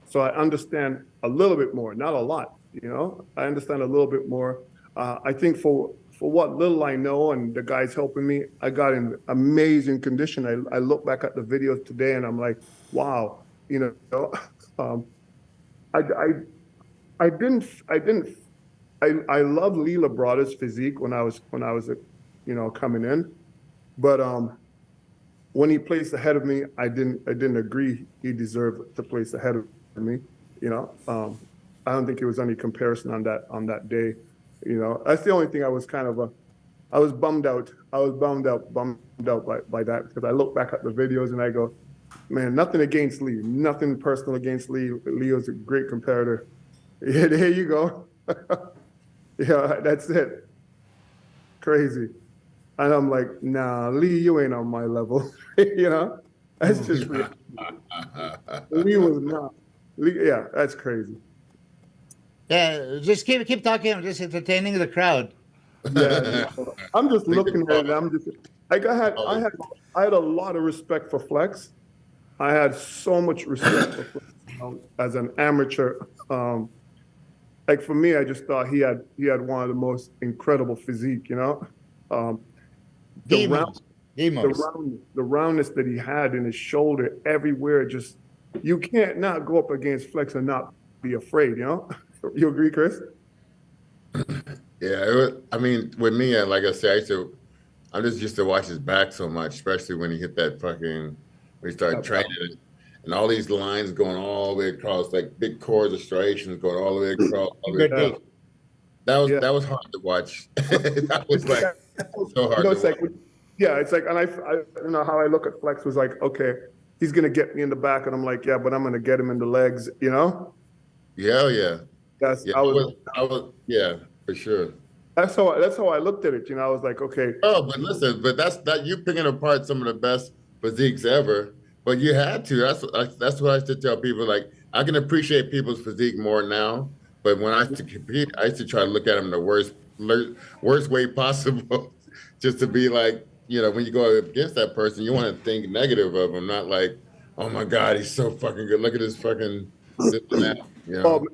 So I understand a little bit more, not a lot, I understand a little bit more. I think for what little I know and the guys helping me, I got in amazing condition. I look back at the videos today and I'm like, wow, I love Lila Brada's physique when I was coming in, but when he placed ahead of me, I didn't agree he deserved to place ahead of me. I don't think it was any comparison on that day. That's the only thing I was I was bummed out. I was bummed out by that, because I look back at the videos and I go, man, nothing against Lee, nothing personal against Lee. Leo's a great competitor. Yeah, there you go. Yeah, that's it. Crazy. And I'm like, nah, Lee, you ain't on my level. That's just real. Lee was not. Lee, yeah, that's crazy. Yeah, just keep talking. I'm just entertaining the crowd. Yeah, I'm just looking at it. I'm just like I had a lot of respect for Flex. I had so much respect for Flex as an amateur. Like for me, I just thought he had one of the most incredible physique. The roundness that he had in his shoulder everywhere. Just you can't not go up against Flex and not be afraid. You agree, Chris? Yeah, with me, like I said, I just used to watch his back so much, especially when he hit that when he started training, and all these lines going all the way across, like big cords of striations going all the way across. Yeah. that was hard to watch. That was like so hard You know, to it's like, watch. yeah, it's like, and I, you know, how I look at Flex was like, okay, he's gonna get me in the back, and I'm like, yeah, but I'm gonna get him in the legs, you know? Yeah, yeah. That's Yeah, yeah, for sure. that's how I looked at it, you know. I was like, okay, Oh, but listen, but that you picking apart some of the best physiques ever. But you had to. That's what I used to tell people. Like I can appreciate people's physique more now, but when I used to compete, I used to try to look at them the worst way possible, just to be like, you know, when you go against that person, you want to think negative of them, not like, oh my God, he's so fucking good. Look at this fucking this and that. You know?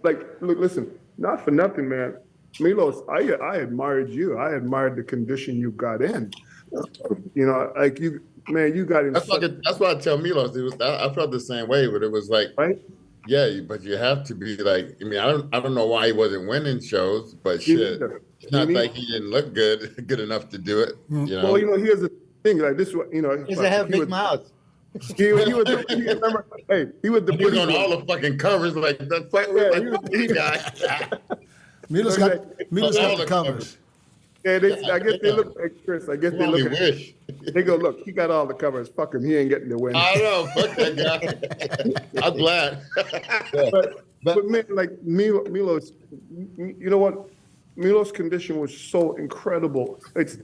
like, look, listen, not for nothing, man. Milos, I admired you. I admired the condition you got in. You know, like you, man, you got in. That's why I tell Milos. I felt the same way, but it was like, right? yeah, but you have to be like. I mean, I don't know why he wasn't winning shows, but shit, it's not like he didn't look good enough to do it. You know? Well, you know, here's the thing. Like this, you know, Because I have big mouth. he was remember, hey, he was the He was pretty on one. all the fucking covers like the fuck. Yeah, Like, he was- what he got? Milos got the covers. Yeah, I guess they look like Chris. I guess You they only look at wish. they go, look, he got all the covers. Fuck him, he ain't getting the win. I know. Fuck that guy. I'm glad. But man, like Milos, you know what? Milos' condition was so incredible. It's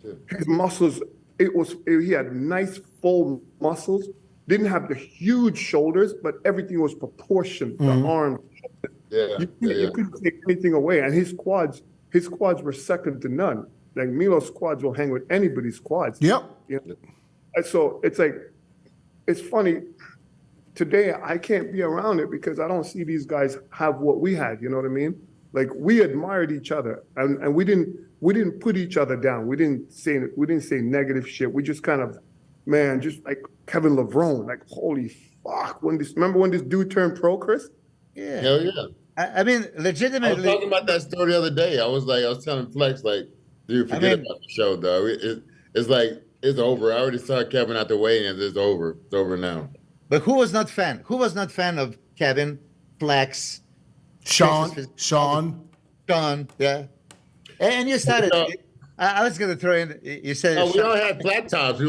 his muscles. He had nice full muscles. Didn't have the huge shoulders, but everything was proportioned. The arms. Yeah. You couldn't take anything away. And his quads were second to none. Like Milos' quads will hang with anybody's quads. Yep. You know? And so it's like, it's funny. Today I can't be around it because I don't see these guys have what we had. You know what I mean? Like we admired each other, and we didn't put each other down. We didn't say negative shit. We just kind of, man, just like Kevin Levrone, like holy fuck. Remember when this dude turned pro, Chris? Yeah. Hell yeah. I mean, I was legitimately. talking about that story the other day. I was telling Flex, like, dude, forget about the show, though. It's like, it's over. I already saw Kevin at the weigh-ins. It's over. It's over now. But who was not fan? Who was not fan of Kevin, Flex, Shawn. Shawn, yeah. And you started. I was going to throw in. You said. Oh, we all had flat tops.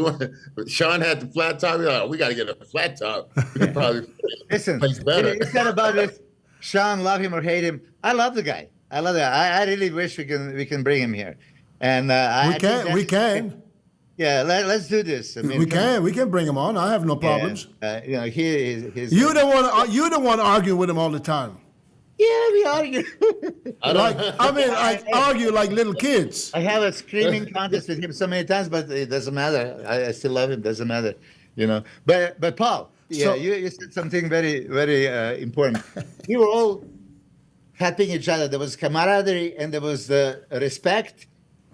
Sean had the flat top. We were like, we got to get a flat top. We could probably Listen, place better. it's not about it. Shawn, love him or hate him. I love the guy. I love that. I really wish we can bring him here. And We can. Yeah, let's do this. I mean, We can bring him on. I have no problems. You know, his. You don't want to argue with him all the time. Yeah, we argue. I argue like little kids. I have a screaming contest with him so many times, but it doesn't matter. I still love him. Doesn't matter, you know. But Paul, So- you said something very very important. We were all helping each other. There was camaraderie and there was respect,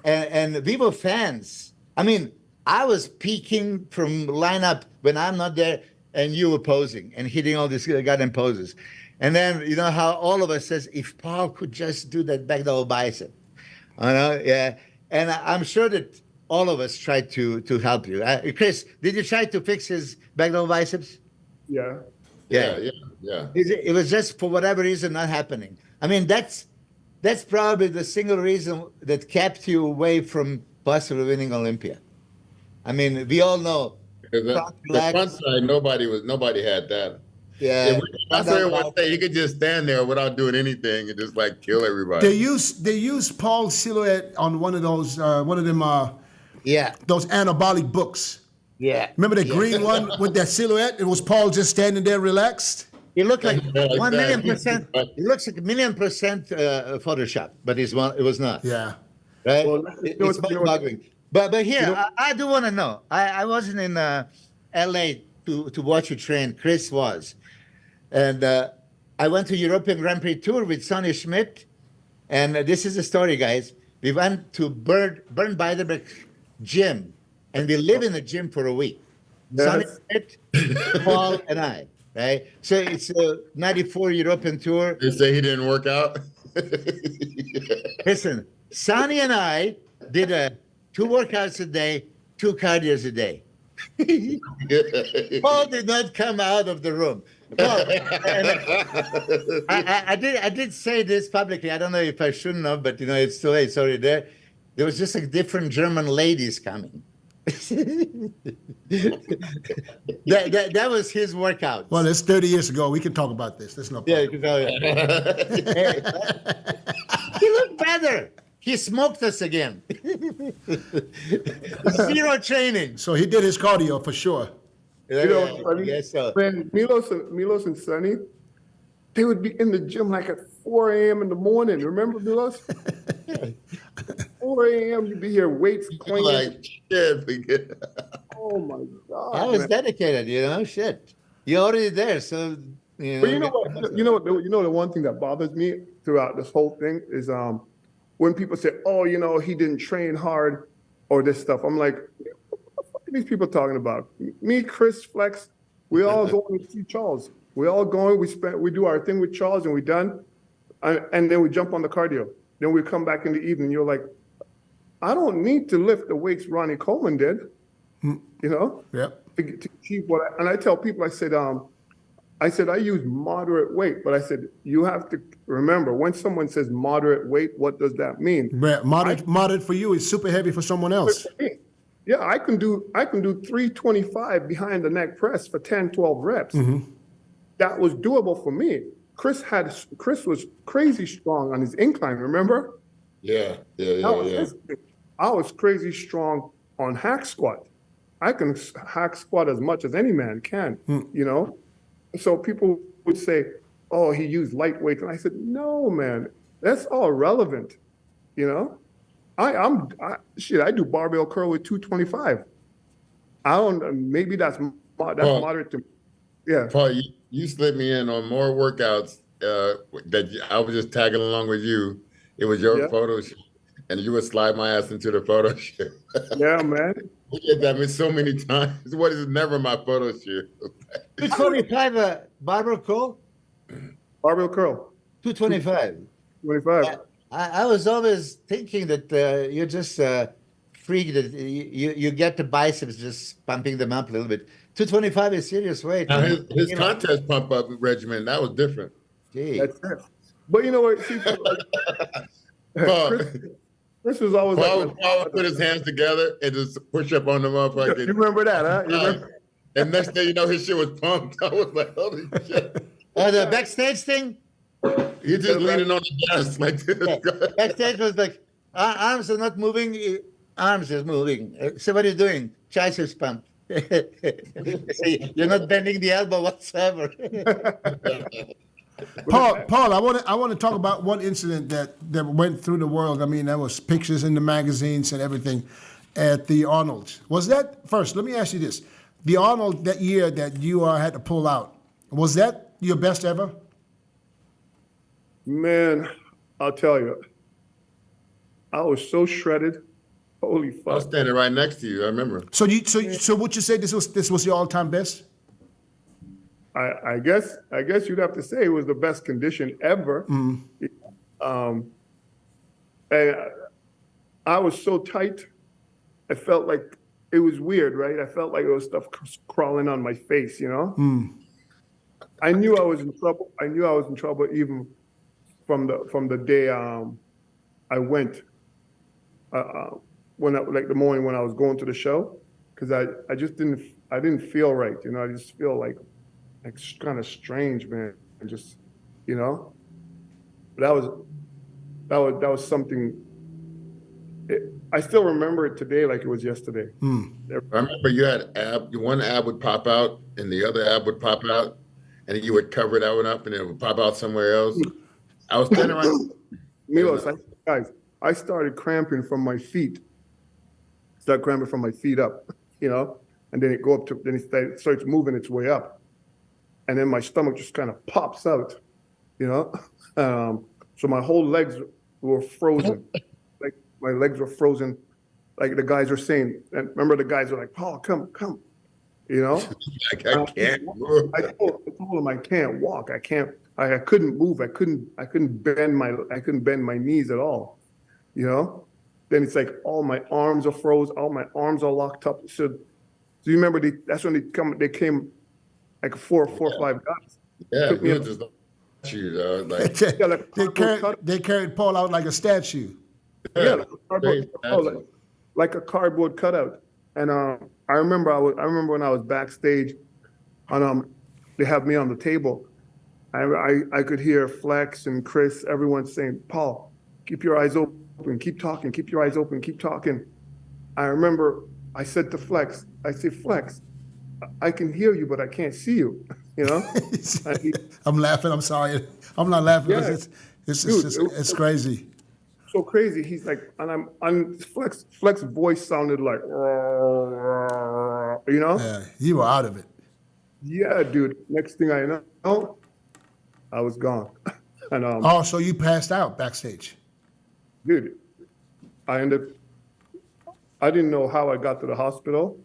and we were fans. I mean, I was peeking from lineup when I'm not there, and you were posing and hitting all these goddamn poses. And then you know how all of us says, if Paul could just do that back double bicep, I know, yeah. And I'm sure that all of us tried to help you. Chris, did you try to fix his back double biceps? Yeah. Yeah. It was just for whatever reason not happening. I mean, that's probably the single reason that kept you away from possibly winning Olympia. I mean, we all know. The front side, nobody had that. Yeah. That's what everyone say. He could just stand there without doing anything and just like kill everybody. They use Paul's silhouette on one of those Yeah. those anabolic books. Yeah. Remember the green one with that silhouette? It was Paul just standing there relaxed. It looked like Like 1,000,000%. that. It looks like 1,000,000% Photoshop, but it was not. Yeah. Right? Well, It's mind-boggling. But here, I do want to know. I wasn't in L.A. to watch you train. Chris was. And I went to European Grand Prix Tour with Sonny Schmidt. And this is the story, guys. We went to Bernd Beiderbecke gym. And we lived in the gym for a week. Yes. Sonny Schmidt, Paul, and I. Right? So it's a 94 European Tour. They say he didn't work out. Listen, Sonny and I did 2 workouts a day, 2 cardios a day. Paul did not come out of the room. Well, I did say this publicly. I don't know if I shouldn't have, but it's too late. Sorry, there was just like different German ladies coming. that was his workout. Well, it's 30 years ago. We can talk about this. There's no Yeah, problem. He looked better. He smoked us again. Zero training. So he did his cardio for sure. You know what's funny? Yes, so. When Milos and Sonny, they would be in the gym like at 4 a.m. in the morning. Remember, Milos? 4 a.m. you'd be here, weights clean. Like, shit. Oh my God. I was man. dedicated, shit. You're already there, so But you know what? You know the one thing that bothers me throughout this whole thing is when people say, "Oh, he didn't train hard," or this stuff. I'm like, what the fuck are these people talking about? Me, Chris, Flex, we all going to see Charles. We all going. We do our thing with Charles, and we done, and then we jump on the cardio. Then we come back in the evening. You're like, I don't need to lift the weights Ronnie Coleman did. Yep. To achieve and I tell people, I said I use moderate weight, but I said you have to remember when someone says moderate weight, what does that mean? Moderate for you is super heavy for someone else. Yeah, I can do 325 behind the neck press for 10, 12 reps. Mm-hmm. That was doable for me. Chris was crazy strong on his incline, remember? Yeah. I was crazy strong on hack squat. I can hack squat as much as any man can, So people would say, "Oh, he used lightweight," and I said, "No, man, that's all relevant." I do barbell curl with 225. I don't. Maybe that's moderate to me. Yeah. Paul, you slid me in on more workouts that I was just tagging along with you. It was your photo shoot, and you would slide my ass into the photo shoot. Yeah, man. We did that so many times. What is never my photo shoot? 225 barbell curl? Barbell curl. 225. 25. I was always thinking that you're just freak that you get the biceps just pumping them up a little bit. 225 is serious weight. Now his contest pump up regimen, that was different. Gee. That's it. But you know what? Paul, Chris was always Paul would put his hands together and just push up on the motherfucker. You remember that, huh? You remember? And next thing you know, his shit was pumped. I was like, holy shit. The backstage thing? He just leaning on the desk like this. Yeah. Backstage was like, arms are not moving, arms is moving. So what are you doing? Triceps pump. You're not bending the elbow whatsoever. Paul, I want to talk about one incident that went through the world. I mean, there was pictures in the magazines and everything at the Arnold. Was that first? Let me ask you this: the Arnold that year that you had to pull out, was that your best ever? Man, I'll tell you, I was so shredded. Holy I was fuck! standing right next to you. I remember. So would you say this was your all-time best? I guess you'd have to say it was the best condition ever. And I was so tight. I felt like it was weird, right? I felt like there was stuff crawling on my face, I knew I was in trouble. I knew I was in trouble even from the day I went. The morning when I was going to the show, because I just didn't feel right. I just feel like kind of strange, man. And just, that was something. I still remember it today like it was yesterday. I remember you had one ab would pop out and the other ab would pop out, and then you would cover that one up and it would pop out somewhere else. I was standing around. Milos, I started cramping from my feet. Started cramping from my feet up, and then it starts moving its way up. And then my stomach just kind of pops out, So my whole legs were frozen. Like my legs were frozen. Like the guys were saying, and remember the guys were like, "Paul, come. Like, I can't move. I told him I can't walk. I couldn't move. I couldn't bend my knees at all. Then it's like all my arms are froze. All my arms are locked up. So you remember that's when they came like four or five guys. Yeah, took he me was just like you, like yeah, like a cardboard cutout. They carried Paul out like a statue. Yeah, like a cardboard, straight oh, statue. like a cardboard cutout. And I remember I remember when I was backstage, and they have me on the table. I could hear Flex and Chris, everyone saying, "Paul, keep your eyes open, keep talking, keep your eyes open, keep talking." I remember I said to Flex, I said, "Flex, I can hear you, but I can't see you." You know? And he, I'm laughing. I'm sorry. I'm not laughing because Yeah. it's Dude, just, it was it's crazy. so crazy. He's like, and Flex voice sounded like, you know? Yeah, you were out of it. Yeah, dude. Next thing I know, I was gone. And Oh, so you passed out backstage. dude, I ended. I didn't know how I got to the hospital.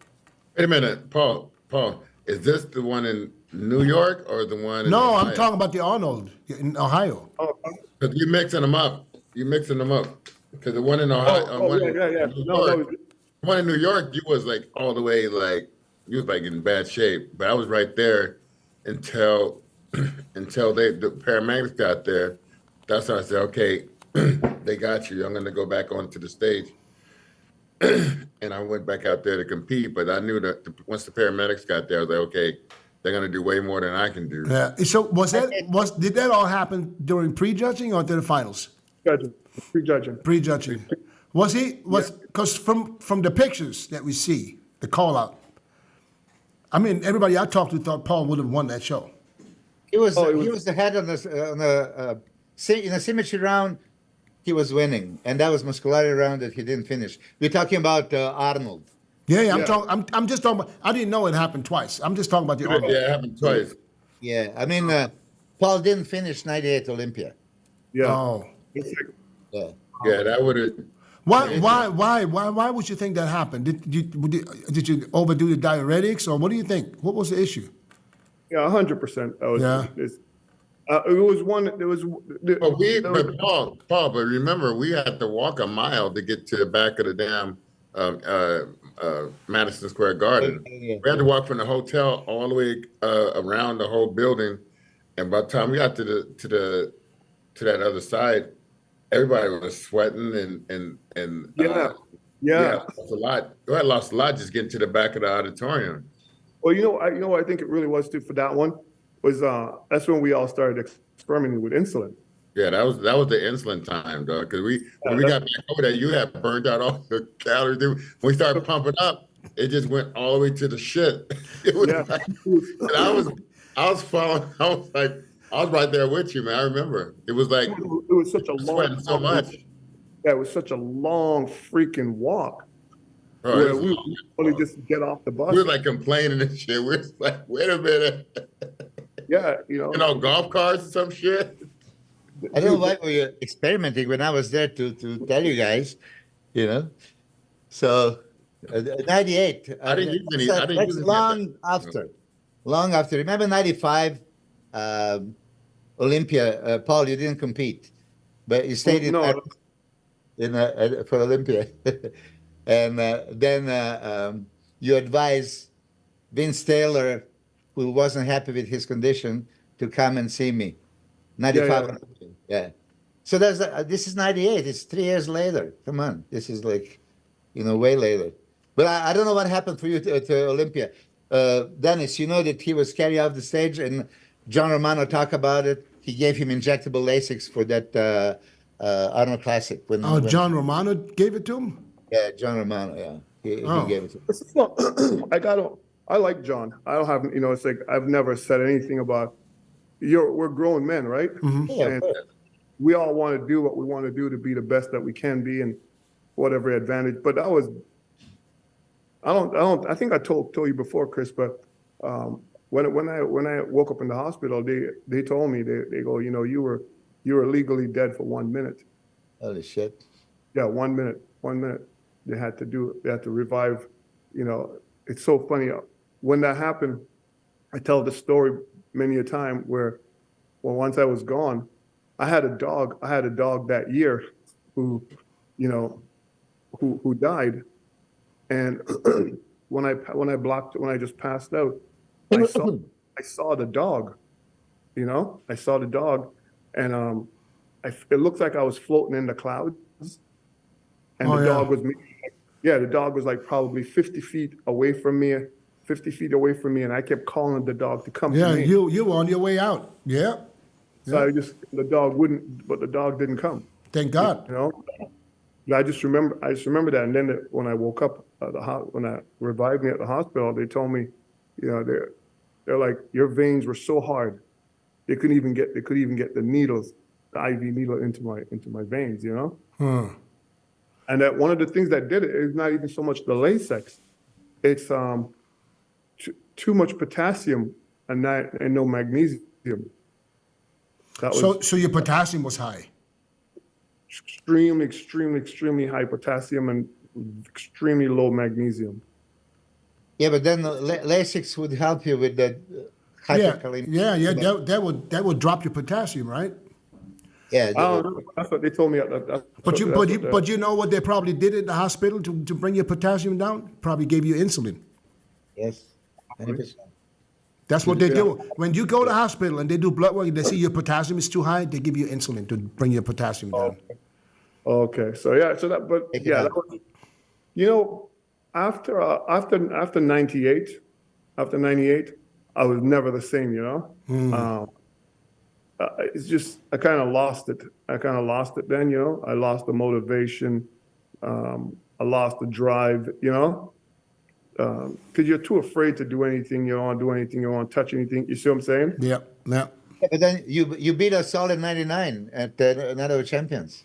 Wait a minute, Paul. Paul, is this the one in New York or the one in No, Ohio? I'm talking about the Arnold in Ohio. Oh, Because you're mixing them up. You're mixing them up. Because the one in Ohio, one in yeah. New No, York, the one in New York, you was like all the way like you was like in bad shape. But I was right there until the paramedics got there. That's when I said, okay, they got you. I'm gonna go back onto the stage. And I went back out there to compete, but I knew that once the paramedics got there, I was like, okay, they're gonna do way more than I can do. Yeah. So did that all happen during prejudging or to the finals? prejudging. Prejudging. Because from the pictures that we see, the call out. I mean, everybody I talked to thought Paul would have won that show. He was Oh, it he was- was the head on in a symmetry round. He was winning, and that was muscularity round that he didn't finish. We're talking about Arnold. Yeah, I'm Yeah. talking. I'm just talking about. I didn't know it happened twice. I'm just talking about the Arnold. Yeah, it happened twice. Yeah, I mean, Paul didn't finish '98 Olympia. Yeah. Oh, It's like, Yeah. Yeah, that would have. why would you think that happened? Did you overdo the diuretics or what do you think? What was the issue? yeah, 100%. That was. Yeah. It was one. There was. But Paul, but remember, we had to walk a mile to get to the back of the damn Madison Square Garden. Yeah. We had to walk from the hotel all the way around the whole building, and by the time we got to that other side, everybody was sweating and Yeah. lost a lot. I lost a lot just getting to the back of the auditorium. Well, what I think it really was too for that one was that's when we all started experimenting with insulin. Yeah, that was the insulin time, dog. Because when we got back over there, you had burned out all the calories. When we started pumping up, it just went all the way to the shit. It was Yeah. like, and I was following. I was right there with you, man. I remember it was like It was such a long. sweating so much. Yeah, it was such a long freaking walk. Bro, Where it was we long. would only just get off the bus. We were like complaining and shit. We were like, wait a minute, Yeah, golf carts or some shit. I don't know why we were experimenting when I was there to tell you guys, So, '98. I didn't use any- I didn't That's use any long of that. after. Long after. Remember '95, Olympia. Paul, you didn't compete, but you stayed No. for Olympia, and then you advised Vince Taylor, who wasn't happy with his condition, to come and see me. 95. Yeah. So this is '98. It's 3 years later. Come on, this is like, way later. But I don't know what happened for you to Olympia. Dennis, you know that he was carried off the stage, and John Romano talked about it. He gave him injectable Lasix for that Arnold Classic. When John Romano gave it to him. Yeah, John Romano. Yeah, he gave it to him. It's not, I like John. I don't have, it's like I've never said anything about. We're grown men, right? Yeah, of And course. we all want to do what we want to do to be the best that we can be and whatever advantage. But that was, I think I told you before, Chris, but when I woke up in the hospital, they told me, they go, you were legally dead for 1 minute. Holy shit. Yeah, 1 minute. They had to revive, it's so funny. When that happened, I tell the story many a time where once I was gone, I had a dog that year who died. And when I just passed out, I saw the dog. you know, I saw the dog, and it looked like I was floating in the clouds, and Oh, the yeah. dog was, yeah, the dog was like probably 50 feet away from me, 50 feet away from me, and I kept calling the dog to come Yeah, to me. you were on your way out. Yeah. So I just, the dog wouldn't, but the dog didn't come, Thank God. you know? I just remember that. And then when I woke up at when I revived me at the hospital, they told me, you know, they're like, your veins were so hard, they couldn't even get the needles, the IV needle into my veins, you know? And that one of the things that did it is not even so much the latex, it's too much potassium and no magnesium. That was So your potassium was high. extremely high potassium and extremely low magnesium. Yeah, but then Lasix would help you with that Yeah, hyperkalemia. yeah. That would drop your potassium, right? Yeah. I don't know. That's what they told me. But you know what they probably did at the hospital to bring your potassium down? Probably gave you insulin. Yes. 100%. That's what they do. When you go to the hospital and they do blood work, they see your potassium is too high, they give you insulin to bring your potassium down. Okay, so yeah, Take it yeah, out. that was, you know, after 98, I was never the same, you know. It's just I kind of lost it. Then, you know. I lost the motivation. I lost the drive, you know. Because you're too afraid to do anything. You don't want to do anything. You don't want to touch anything. You see what I'm saying? Yeah, yeah. Yeah, but then you beat us all in '99 at the Night of the Champions.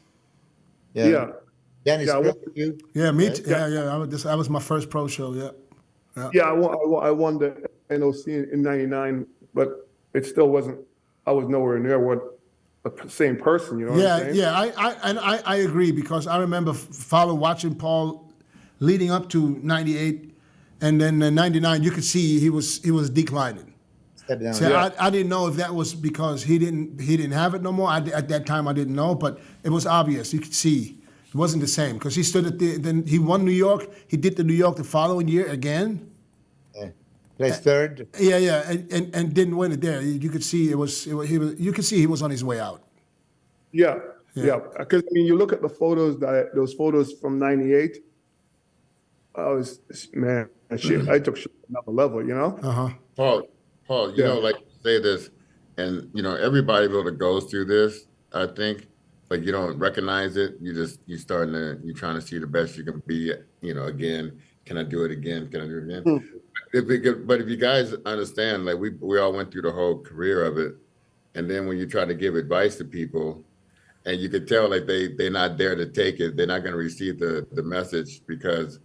Yeah. Dennis Yeah, broke you. Yeah, me Right? too. Yeah, yeah. That was my first pro show, yeah. Yeah, I won the NOC in '99, but it still wasn't. I was nowhere near what the same person. You know what I'm saying? Yeah. I agree because I remember watching Paul leading up to '98, and then in '99 you could see he was declining. Step down. So I didn't know if that was because he didn't have it no more. At that time I didn't know, but it was obvious. You could see it wasn't the same because he stood then he won New York. He did the New York the following year again. Placed third. Yeah, and didn't win it there. You could see you could see he was on his way out. Yeah. Because I mean, you look at the photos those photos from '98. I took shit to another level. You know? Paul, you know, like you say this, and you know, everybody that goes through this, I think, like you don't recognize it. You're trying to see the best you can be. You know, again, can I do it again? Can I do it again? But if you guys understand, like we all went through the whole career of it, and then when you try to give advice to people, and you could tell like they're not there to take it, they're not going to receive the message because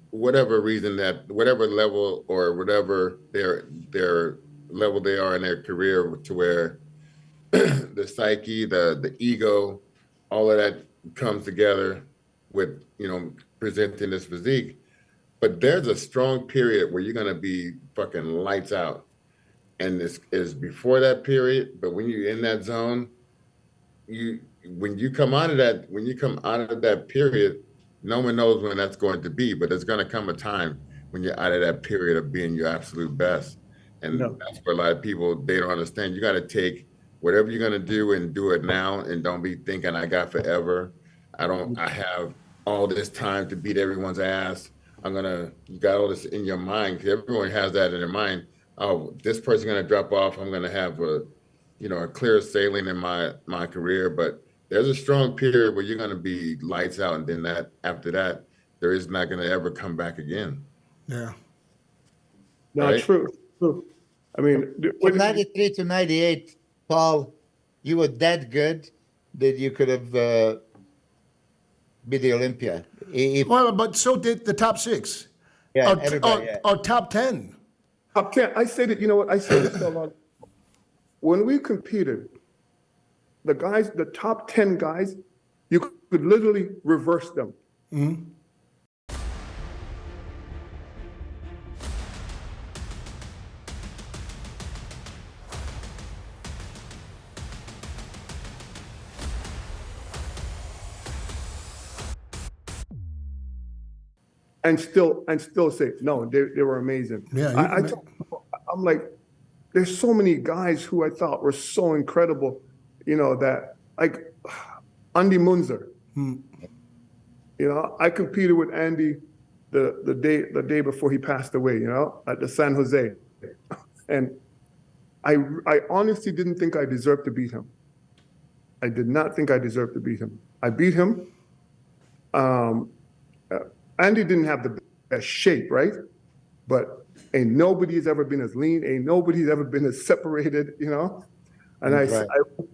whatever reason whatever level or whatever their level they are in their career to where the psyche, the ego, all of that comes together with, you know, presenting this physique. But there's a strong period where you're going to be fucking lights out. And this is before that period. But when you're in that zone, when you come out of that period, no one knows when that's going to be, but there's going to come a time when you're out of that period of being your absolute best. And that's where a lot of people, they don't understand. You got to take whatever you're going to do and do it now, and don't be thinking I got forever. I have all this time to beat everyone's ass. You got all this in your mind, because everyone has that in their mind. Oh, this person's going to drop off. I'm going to have a clear sailing in my career. But there's a strong period where you're going to be lights out. And then after that, there is not going to ever come back again. Yeah. No, Right? true. I mean, From '93 to '98, Paul, you were that good that you could have beat the Olympia. Well, but so did the top six. Yeah, or, everybody. Yeah. or top 10. top 10. I say that, you know what? I say this to a lot. When we competed, the top 10 guys, you could literally reverse them. And still say no. They were amazing. Yeah, I'm like, there's so many guys who I thought were so incredible, you know, that like Andy Munzer. You know, I competed with Andy the day before he passed away, you know, at the San Jose. And I honestly didn't think I deserved to beat him. I did not think I deserved to beat him. I beat him. Andy didn't have the best shape, right? But ain't nobody's ever been as lean. Ain't nobody's ever been as separated, you know? And Right.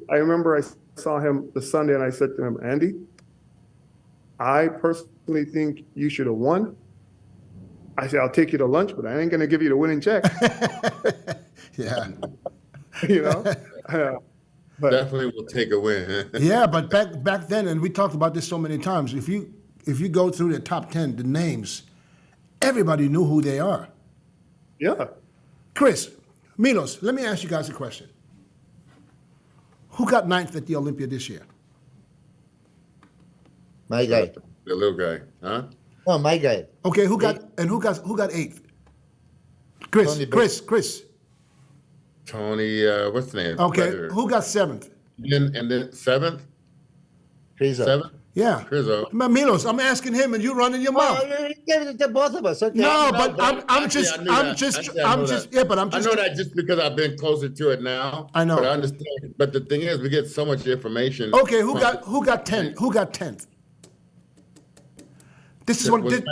I remember I saw him the Sunday and I said to him, Andy, I personally think you should have won. I said, I'll take you to lunch, but I ain't going to give you the winning check, Yeah. you know? But Definitely will take a win. Yeah, but back then, and we talked about this so many times, if you go through the top 10, the names, everybody knew who they are. yeah. Chris, Milos, let me ask you guys a question. Who got ninth at the Olympia this year? My guy. The little guy, huh? No, my guy. Okay, who got eighth? Chris, Tony Chris. Tony, what's the name? Okay, Brother. who got seventh? And then seventh? Rizzo. Seventh? Yeah. Rizzo. Milos, I'm asking him, and you running your mouth. Oh, give it to both of us. Okay. No, No, but I'm actually, just, I knew that. I know that. yeah, but I'm I just. know that just because I've been closer to it now. I know. But I understand. But the thing is, we get so much information. Okay, who got 10? Who got 10th? This is what. Wasn't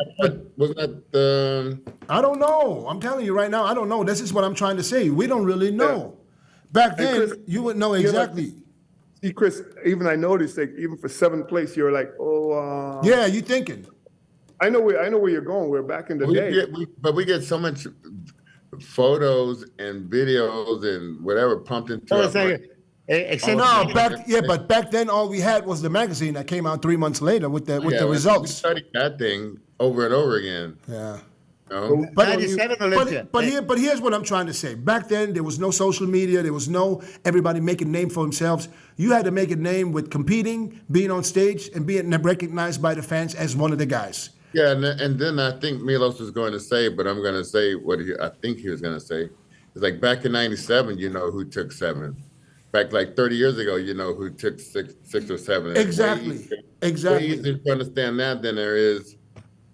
that I don't know. I'm telling you right now, I don't know. This is what I'm trying to say. We don't really know. Back Hey, then, Chris, you would know you're like- exactly. See, Chris, even I noticed, like, even for seventh place, you're like, oh, Yeah, you thinking. I know where you're going. We're back in the day. but we get so much photos and videos and whatever pumped into Hold on a our second. Except No, but back then all we had was the magazine that came out 3 months later with the We results. studied that thing over and over again. Yeah. You know? But, 97 Olympia. but here's what I'm trying to say. Back then, there was no social media. There was no everybody making a name for themselves. You had to make a name with competing, being on stage, and being recognized by the fans as one of the guys. Yeah, and then I think Milos was going to say, but I'm going to say what I think he was going to say. It's like back in '97, you know who took seventh. Back like 30 years ago, you know who took six or seven. It's Exactly. way easier to understand that than there is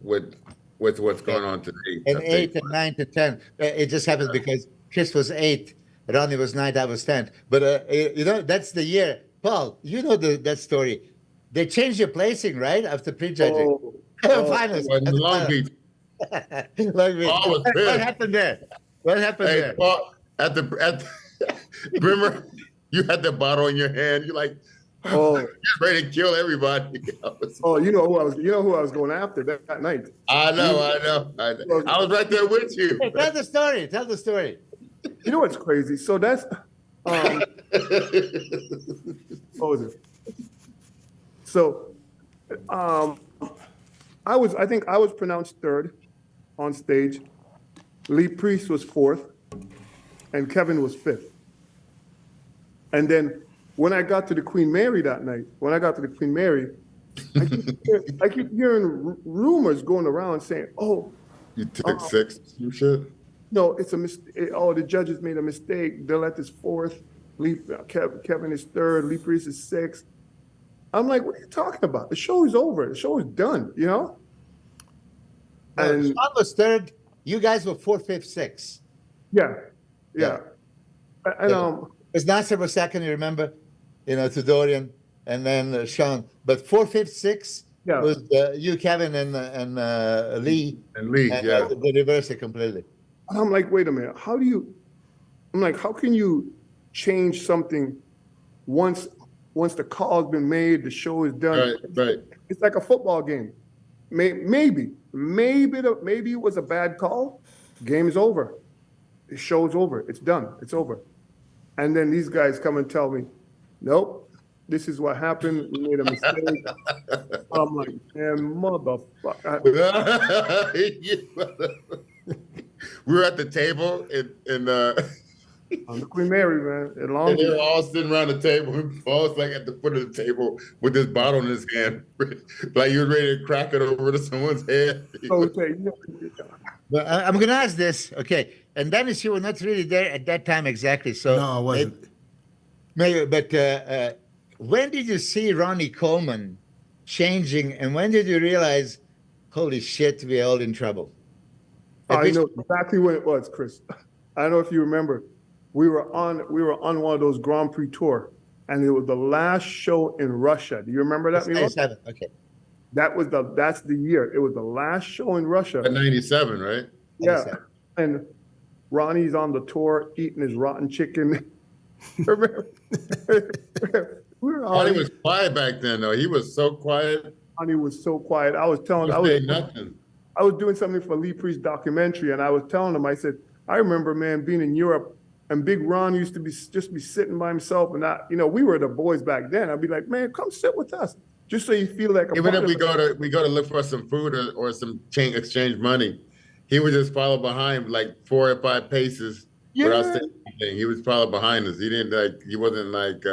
with what's going on today. and I 8 think. and 9 to 10. It just happens because Chris was 8, Ronnie was 9, I was 10. But you know, that's the year. Paul, you know that story. They changed your placing, right? After prejudging. Finals. Well, in Long Beach. Long Beach. Paul was What pissed. happened there? What happened Hey, there? Paul, remember you had the bottle in your hand. You're like, Oh, you're ready to kill everybody. oh, you know who I was going after that night. I know. I was right there with you. Hey, tell the story. Tell the story. You know what's crazy? So that's what was it? So I think I was pronounced third on stage. Lee Priest was fourth, and Kevin was fifth. And then when I got to the Queen Mary that night, I keep hearing rumors going around saying, "Oh, You took six. You should. no, it's a mistake. Oh, the judges made a mistake. DILLETT'S fourth. Kevin is third. Lee Priest is sixth." I'm like, "What are you talking about? The show is over. The show is done. You know." And Sean was 3rd. You guys were 4th, 5th, 6th. yeah. And Because NASSAR was 2nd, you remember? You know, to Dorian, and then Sean. But 4th, 5th, 6th Yeah. was you, Kevin, and Lee. And Lee, And yeah. they reversed it completely. And I'm like, wait a minute. How can you change something once the call's been made, the show is done? Right. It's like a football game. Maybe it was a bad call. Game is over. The show's over. It's done. It's over. And then these guys come and tell me, nope, this is what happened. We made a mistake. I'm like, man, motherfucker. We were at the table On the Queen Mary, man. At Long and they were Beach. all sitting around the table. Paul's like at the foot of the table with this bottle in his hand, like he was ready to crack it over to someone's head. So, okay, But I'm going to ask this, okay? And Dennis, you were not really there at that time exactly, so No, I wasn't. maybe, but when did you see Ronnie Coleman changing, and when did you realize, holy shit, we're all in trouble? At I which- know exactly when it was, Chris. I don't know if you remember. We were on one of those Grand Prix tour, and it was the last show in Russia. Do you remember that, Milo? 97, okay. That's the year. It was the last show in Russia. At 97, right? Yeah. 97. And Ronnie's on the tour eating his rotten chicken. Remember? We were Ronnie on. was quiet back then, though. He was so quiet. Ronnie was so quiet. I was He telling, was saying nothing. I was doing something for Lee Priest's documentary, and I was telling him, I said, I remember, man, being in Europe, and Big Ron used to be sitting by himself, and we were the boys back then. I'd be like, man, come sit with us, just so you feel like a Even part if of we go to look for some food or some exchange money, he would just follow behind like 4 or 5 paces without Yeah. saying anything. He would follow behind us. He wasn't like,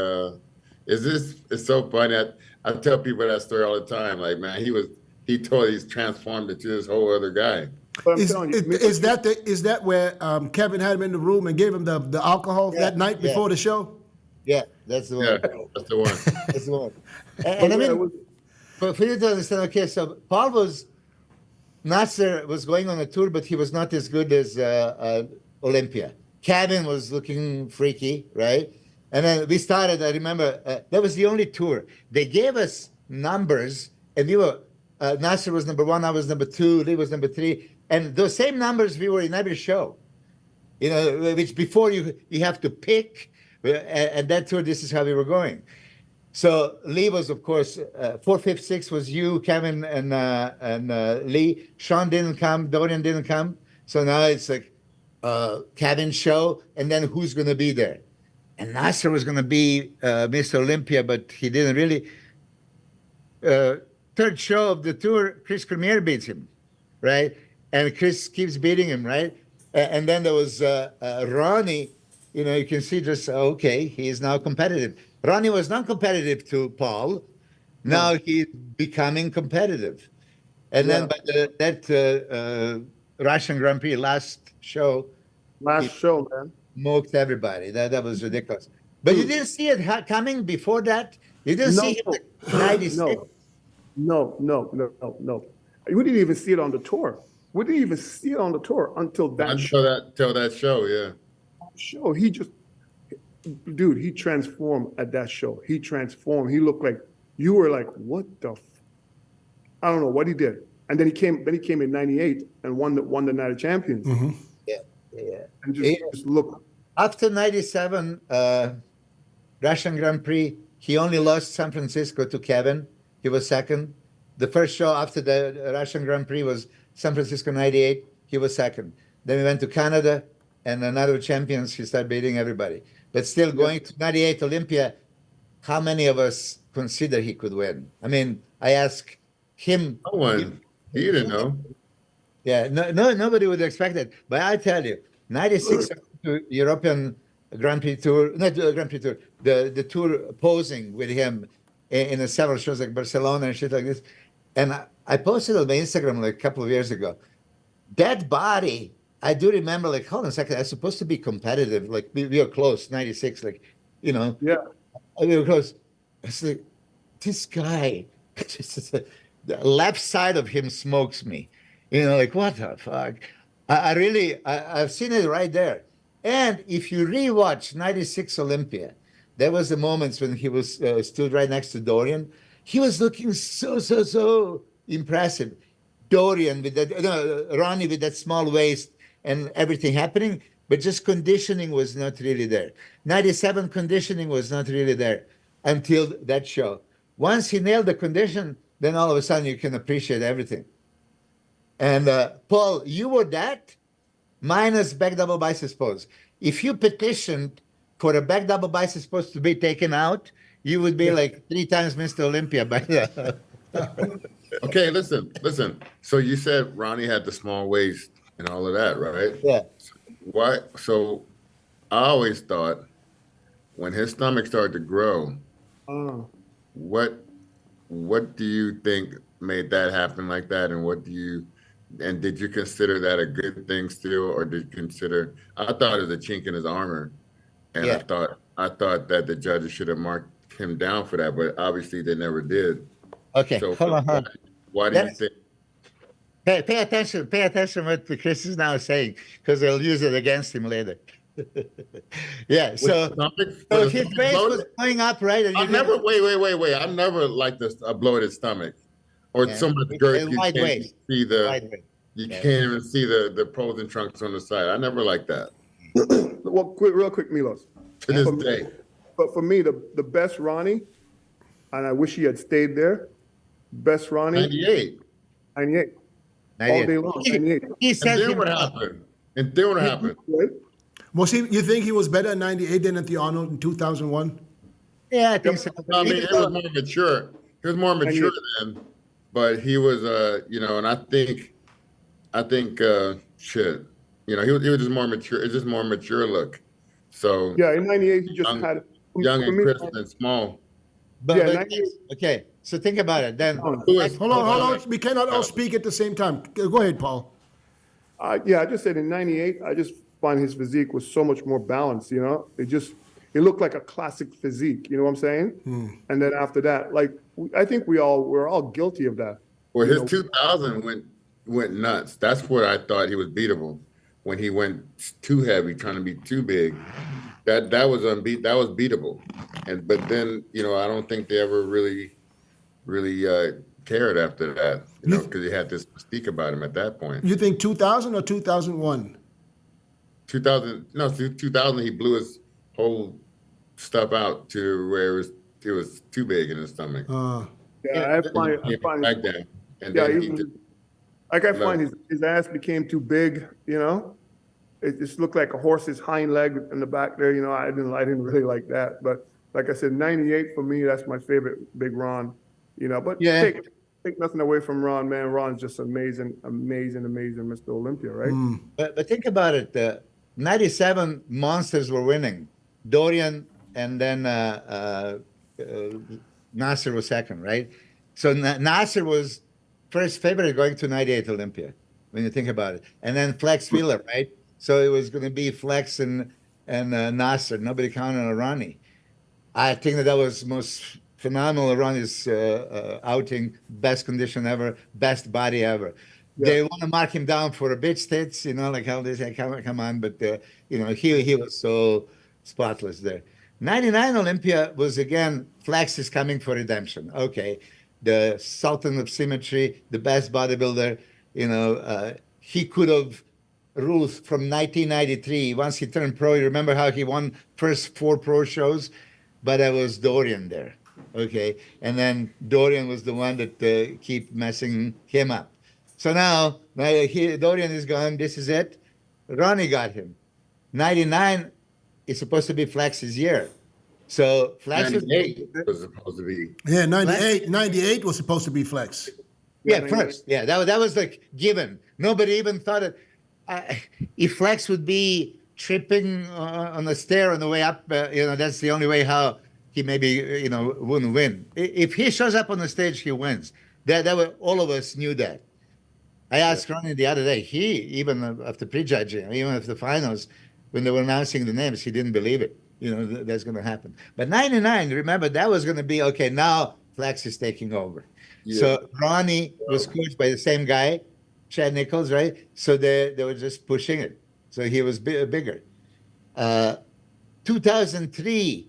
it's so funny. I tell people that story all the time. Like, man, he's transformed into this whole other guy. But I'm Is, telling you, is that where Kevin had him in the room and gave him the alcohol that night yeah. before the show? Yeah, that's the one. Yeah, that's the one. That's the one. And I yeah, it mean, was- for you to understand, okay, so Nasser was going on a tour, but he was not as good as Olympia. Kevin was looking freaky, right? And then we started, I remember, that was the only tour. They gave us numbers, and we were, Nasser was number 1, I was number 2, Lee was number 3. And those same numbers, we were in every show. You know, which before you have to pick, and that tour, this is how we were going. So Lee was, of course, 4, 5, 6 was you, Kevin, and Lee. Shawn didn't come, Dorian didn't come. So now it's like Kevin's show, and then who's going to be there? And Nasser was going to be Mr. Olympia, but he didn't really. Third show of the tour, Chris Cormier beats him, right? And Chris keeps beating him, right? And then there was Ronnie. You know, you can see just, okay, he is now competitive. Ronnie was non-competitive to Paul. Now he's becoming competitive. And then by that Russian Grand Prix last show, last show, man. smoked everybody. That was ridiculous. But you didn't see it coming before that? You didn't see him like 96? No. We didn't even see it on the tour. We didn't even see it on the tour until that Until that show, yeah. show. He transformed at that show. He transformed. He looked like, you were like, what the? I don't know what he did. And then he came in '98 and won the Night of Champions. Yeah. And just look. After 97 Russian Grand Prix, he only lost San Francisco to Kevin. He was second. The first show after the Russian Grand Prix was San Francisco 98. He was second. Then we went to Canada and another champions. He started beating everybody. But still going to 98 Olympia, how many of us consider he could win? I mean, I ask him. No one. He didn't know. Yeah, nobody would expect it. But I tell you, 96 European Grand Prix Tour, not the Grand Prix Tour, the tour posing with him in several shows like Barcelona and shit like this. And I posted on my Instagram like a couple of years ago. That body, I do remember, like, hold on a second, I'm supposed to be competitive. Like, we were close, 96, like, you know. Yeah. We were close. It's like, this guy, the left side of him smokes me. You know, like, what the fuck? I've seen it right there. And if you rewatch 96 Olympia, there was the moments when he was stood right next to Dorian. He was looking so impressive. Dorian with that, Ronnie with that small waist and everything happening, but just conditioning was not really there. 97 conditioning was not really there until that show. Once he nailed the condition, then all of a sudden you can appreciate everything. And Paul, you were that minus back double biceps pose. If you petitioned for a back double biceps pose to be taken out, you would be like 3 times Mr. Olympia by the. Okay, listen. So you said Ronnie had the small waist and all of that, right? Yeah. Why? So I always thought when his stomach started to grow, what do you think made that happen like that? And what do you And did you consider that a good thing still, or did you consider? I thought it was a chink in his armor, and Yeah. I thought that the judges should have marked him down for that, but obviously they never did. Okay, So hold on. why do you That's- think? Pay attention. Pay attention what Chris is now saying, because they'll use it against him later. Yeah. So, so his face was going up, right? And I never wait. I never liked this a bloated stomach or Yeah. so much It's girth a you wide can't waist. see the Wide waist. you Yeah. can't even see the pros and trunks on the side. I never liked that Well, real quick, Milos. to this For- day. But for me, the best Ronnie, and I wish he had stayed there. Best Ronnie, 98. 98. All 98. day long, 98. He And says then what happened? And then what happened? Right? Was he? You think he was better in '98 than at the Arnold in 2001? Yeah, I think so. I mean, it was more mature. He was more mature then, but he was, and I think, shit, he was just more mature. It's just more mature look. So Yeah, in 98, he just Young- had. young for and me, crisp and small. But, Yeah, but- 98. okay, so think about it. Then Louis, Hold on. We cannot all speak at the same time. Go ahead, Paul. Yeah, I just said in 98, I just find his physique was so much more balanced, it looked like a classic physique, you know what I'm saying? And then after that, I think we're all guilty of that. Well, You his know, 2000 went nuts. That's where I thought he was beatable. When he went too heavy, trying to be too big, that was beatable. But then I don't think they ever really cared after that, because he had this mystique about him at that point. You think 2000 or 2001? 2000 he blew his whole stuff out to where it was too big in his stomach. yeah, I find Back then, and yeah, then he he was, did, I find his ass became too big, It just looked like a horse's hind leg in the back there, I didn't really like that. But like I said, 98 for me, that's my favorite Big Ron, But Yeah. take nothing away from Ron, man. Ron's just amazing, Mr. Olympia, right? But think about it. 97 monsters were winning. Dorian and then NASSAR was second, right? So NASSAR was first favorite going to 98 Olympia, when you think about it. And then Flex Wheeler, right? So it was going to be Flex and NASSAR. Nobody counted on Ronnie. I think that was most phenomenal Ronnie's outing, best condition ever, best body ever. Yeah. They want to mark him down for a bitch tits, like how they say, come on, but he was so spotless there. 99 Olympia was again, Flex is coming for redemption. Okay, the Sultan of Symmetry, the best bodybuilder, he could have ruled from 1993. Once he turned pro, you remember how he won first 4 pro shows, but there was Dorian there. Okay, and then Dorian was the one that keep messing him up. So now Dorian is gone. This is it. Ronnie got him. 99 is supposed to be Flex's year. So Flex 98 was supposed to be. Yeah, 98 was supposed to be Flex. Yeah, first. Yeah, that was like given. Nobody even thought it. If Flex would be tripping on the stair on the way up, that's the only way how he maybe wouldn't win. If he shows up on the stage, he wins. All of us knew that. I asked Ronnie the other day. He, even after prejudging, even after the finals, when they were announcing the names, he didn't believe it. That's going to happen. But 99, remember, that was going to be, okay, now Flex is taking over. Yeah. So Ronnie was coached by the same guy, Chad Nichols, right? So they were just pushing it. So he was bigger. 2003,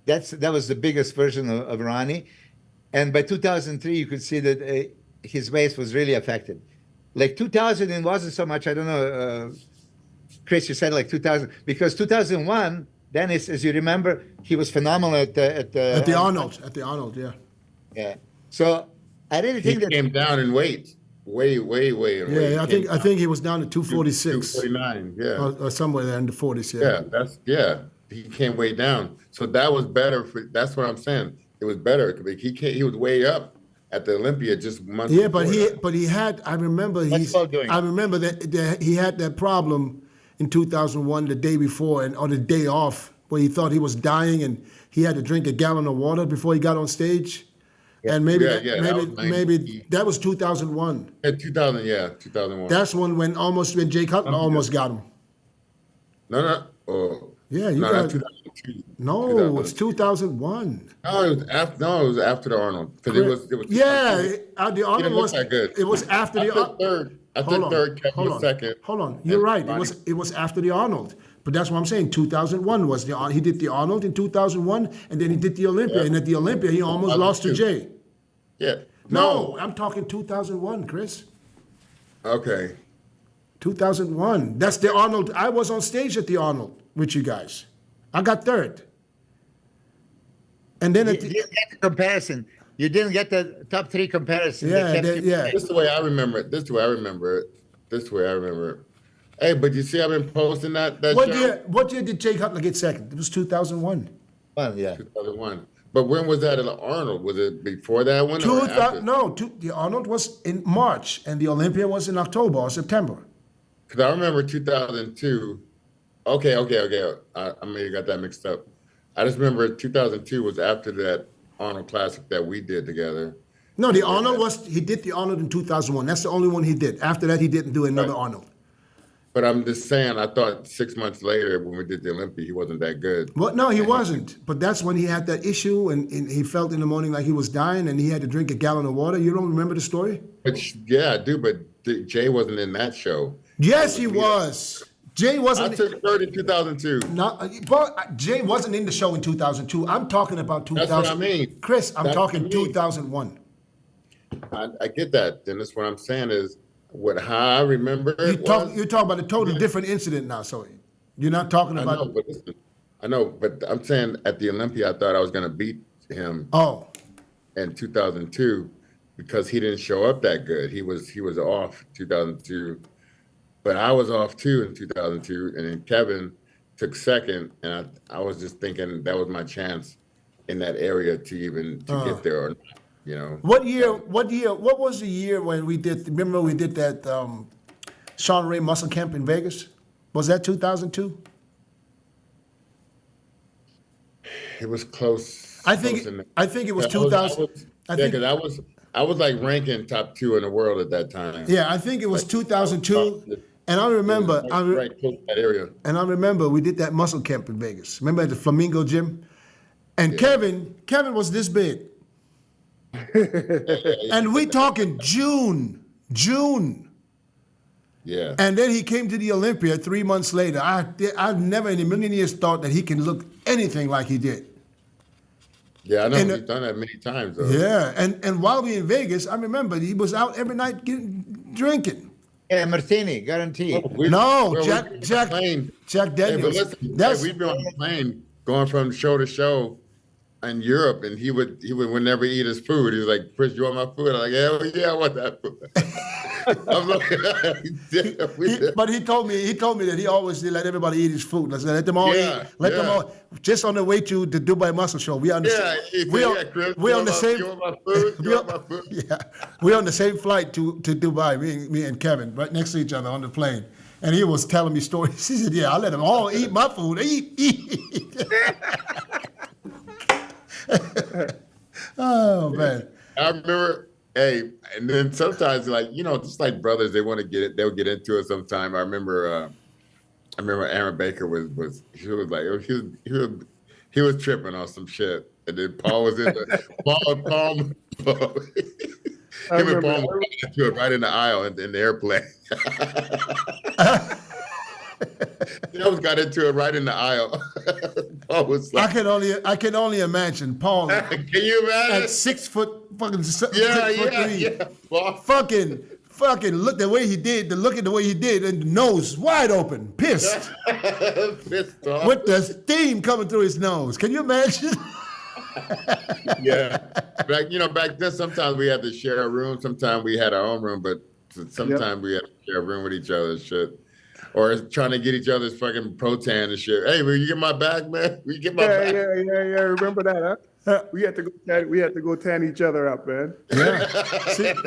that was the biggest version of Ronnie. And by 2003, you could see that his waist was really affected. Like 2000, it wasn't so much, I don't know, Chris, you said like 2000, because 2001, Dennis, as you remember, he was phenomenal at the Arnold. At the Arnold, yeah. Yeah. So I really He think that came down in weight, way in weight. Yeah, I think he was down to 246 249. Yeah, or somewhere there in the 40s. yeah. He came way down, so that was better. That's what I'm saying. It was better. He was way up at the Olympia just months. Yeah, before that. but he had. I remember I remember that he had that problem in 2001, the day before, or the day off, where he thought he was dying and he had to drink a gallon of water before he got on stage. And maybe Yeah, that, yeah, that was 90. maybe that was 2001. 2000, yeah, 2001. That's when Jay Cutler almost got him. No. Oh, Yeah, you no, got not 2002. no. It's 2001. No, it was after. No, it was after the Arnold because it was. Yeah, 2002. the He Arnold didn't look was. that good. It was after I the. took third. I Hold took on, third. Kevin hold was on, second. Hold on. You're and right. Ronnie. It was after the Arnold. But that's what I'm saying. 2001 was he did the Arnold in 2001, and then he did the Olympia, and at the Olympia he almost lost to 2002. Jay. Yeah. No, I'm talking 2001, Chris. Okay. 2001. That's the Arnold. I was on stage at the Arnold with you guys. I got third. And then You at the, didn't get the comparison. You didn't get the top 3 comparison. They Yeah, kept they- you- yeah. This is the way I remember it. This is the way I remember it. This is the way I remember it. Hey, but you see, I've been posting that show. what year did Jay Cutler get second? It was 2001. Fun, yeah. 2001. But when was that in the Arnold? Was it before that one or after? The Arnold was in March, and the Olympia was in October or September. Because I remember 2002. Okay. I may have got that mixed up. I just remember 2002 was after that Arnold Classic that we did together. No, the Arnold he did the Arnold in 2001. That's the only one he did. After that, he didn't do another Right. Arnold. But I'm just saying, I thought 6 months later when we did the Olympia, he wasn't that good. Well, no, he wasn't. But that's when he had that issue, and he felt in the morning like he was dying, and he had to drink a gallon of water. You don't remember the story? But yeah, I do. But Jay wasn't in that show. Yes, he was. Jay I wasn't. took third in 2002. But Jay wasn't in the show in 2002. I'm talking about 2000. That's what I mean. Chris, I'm That's talking what I mean. 2001. I get that. Then that's what I'm saying is how I remember it was. You're talking about a totally different incident now, so you're not talking I about. know, but listen, I know, but I'm saying at the Olympia, I thought I was going to beat him Oh, in 2002 because he didn't show up that good. He was off 2002, but I was off too in 2002, and then Kevin took second, and I was just thinking that was my chance in that area to get there or not, you know. what year? What was the year when we did? Remember we did that Sean Ray Muscle Camp in Vegas? Was that 2002? It was close. I think it was 2000. Because I was like ranking top 2 in the world at that time. Yeah, I think it was 2002. And I remember, right close to that area. and I remember we did that muscle camp in Vegas. Remember at the Flamingo Gym? And Kevin was this big. And we talking June. Yeah. And then he came to the Olympia 3 months later. I've never in a million years thought that he can look anything like he did. Yeah, I know and, he's done that many times though. Yeah, and while we in Vegas, I remember he was out every night drinking. Yeah, Martini, guarantee. Jack Hey, Daniels. but listen, we'd be on the plane going from show to show in Europe, and he would never eat his food. He was like, "Chris, you want my food?" I'm like, "Hell yeah, I want that food." I'm like, yeah, But he told me that he always did let everybody eat his food. I said, let them all Yeah, eat. Let them all. Just on the way to the Dubai Muscle Show, we on the Chris, we on the same. You want my food? You want my food? Yeah, we're on the same flight to Dubai. Me and Kevin, right next to each other on the plane. And he was telling me stories. He said, "Yeah, I let them all eat my food. Eat." Oh man. I remember, hey, and then sometimes just like brothers, they want to get it. They'll get into it sometime. I remember Aaron Baker was he was tripping on some shit, and then Paul was in the Paul. Him and Paul were into it right in the aisle in the airplane. They always got into it right in the aisle. Paul was like, I can only imagine Paul. Can you imagine? At 6 foot fucking Yeah. Paul, fucking look the way he did, and the nose wide open, pissed. pissed off. With the steam coming through his nose. Can you imagine? Yeah. Back then sometimes we had to share a room, sometimes we had our own room, but sometimes we had to share a room with each other and shit. Or trying to get each other's fucking protan and shit. Hey, will you get my bag, man? Will you get my bag? Yeah. Remember that, huh? We had to go tan each other up, man. Yeah.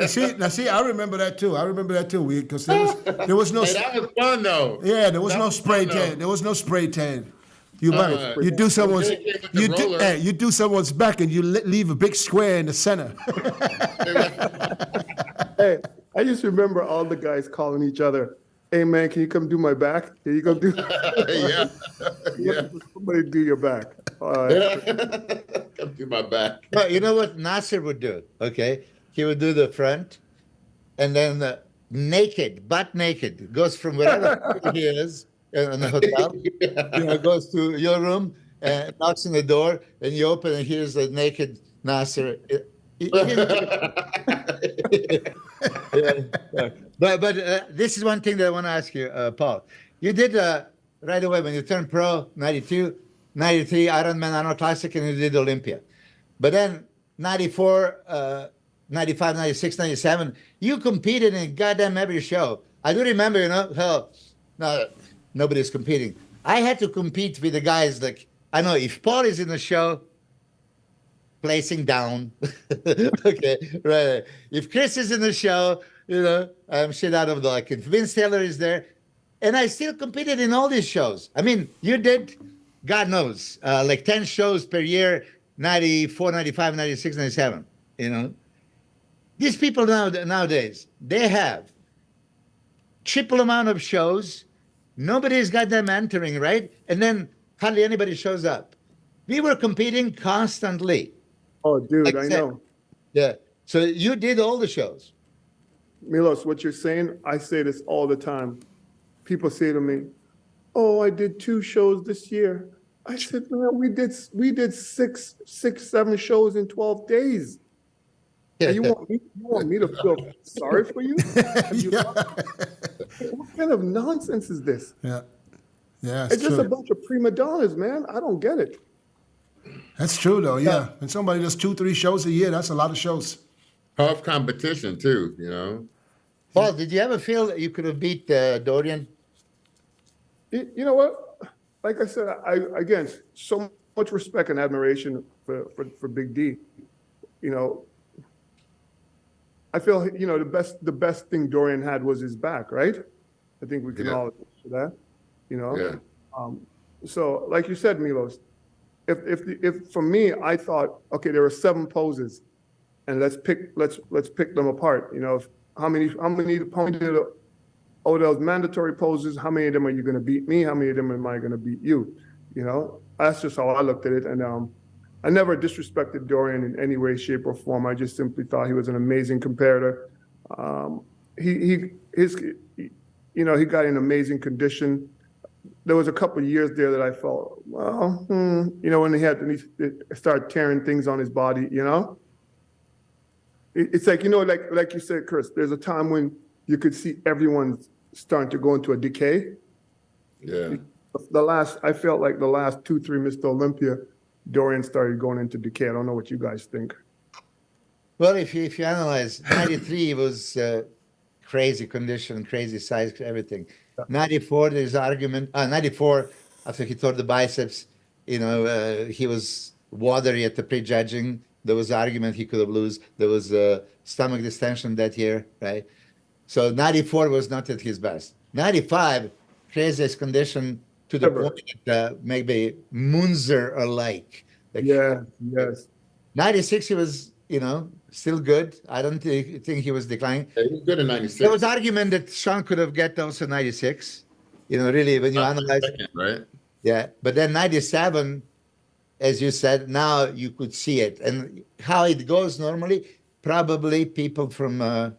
See, I remember that too. Because there was no. Hey, that was fun though. Yeah, there was That no was spray fun, tan. though. There was no spray tan. You might. You do someone's. dedicate with the You do. roller. Hey, you do someone's back, and you leave a big square in the center. Hey, I just remember all the guys calling each other, "Hey man, can you come do my back? Can you come do?" Yeah. Yeah. Somebody do your back. Come to my back. Well, you know what NASSAR would do? Okay, he would do the front, and then naked, butt naked, goes from wherever he is in the hotel, goes to your room, knocks on the door, and you open, and here's a naked NASSAR. But this is one thing that I want to ask you, Paul. You did right away when you turned pro, 92, 93, Ironman, Arnold Classic, and you did Olympia. But then 94, 95, 96, 97, you competed in goddamn every show. I do remember, hell, no, nobody's competing. I had to compete with the guys like, I know if Paul is in the show, placing down. Okay, right. If Chris is in the show, I'm shit out of the luck. If Vince Taylor is there, and I still competed in all these shows. I mean, you did, God knows, like 10 shows per year, 94, 95, 96, 97, These people nowadays, they have triple amount of shows. Nobody's got them entering, right? And then hardly anybody shows up. We were competing constantly. Oh, dude, I Except- know. Yeah. So you did all the shows. Milos, what you're saying, I say this all the time. People say to me, "Oh, I did 2 shows this year." I said, "Man, we did six, 7 shows in 12 days." And you want me to feel sorry for you? What kind of nonsense is this? Yeah. Yeah, It's just a bunch of prima donnas, man. I don't get it. That's true, though, yeah. And somebody does 2, 3 shows a year, that's a lot of shows. Tough competition too, Paul, did you ever feel that you could have beat Dorian? You know what? Like I said, again, so much respect and admiration for Big D. I feel the best thing Dorian had was his back, right? I think we can all agree to that. Yeah. So like you said, Milos, if for me, I thought, okay, there were 7 poses, and let's pick them apart. How many did Odell's mandatory poses? How many of them are you going to beat me? How many of them am I going to beat you? That's just how I looked at it. And I never disrespected Dorian in any way, shape, or form. I just simply thought he was an amazing competitor. He got in amazing condition. There was a couple of years there that I felt, well, when he started tearing things on his body, It's like, like you said, Chris, there's a time when you could see everyone starting to go into a decay. Yeah. I felt like the last 2, 3 Mr. Olympia, Dorian started going into decay. I don't know what you guys think. Well, if you analyze, 93 was crazy condition, crazy size, everything. 94, there's argument. 94, after he tore the biceps, he was watery at the prejudging. There was argument he could have lost. There was stomach distension that year, right? So 94 was not at his best. 95, craziest condition to the point that maybe Munzer alike. Yeah, yes. 96, he was, still good. I don't think he was declining. Yeah, he was good in 96. There was argument that Sean could have get also 96. Really, when you analyze. Second, right? Yeah, but then 97, as you said, now you could see it. And how it goes normally, probably people from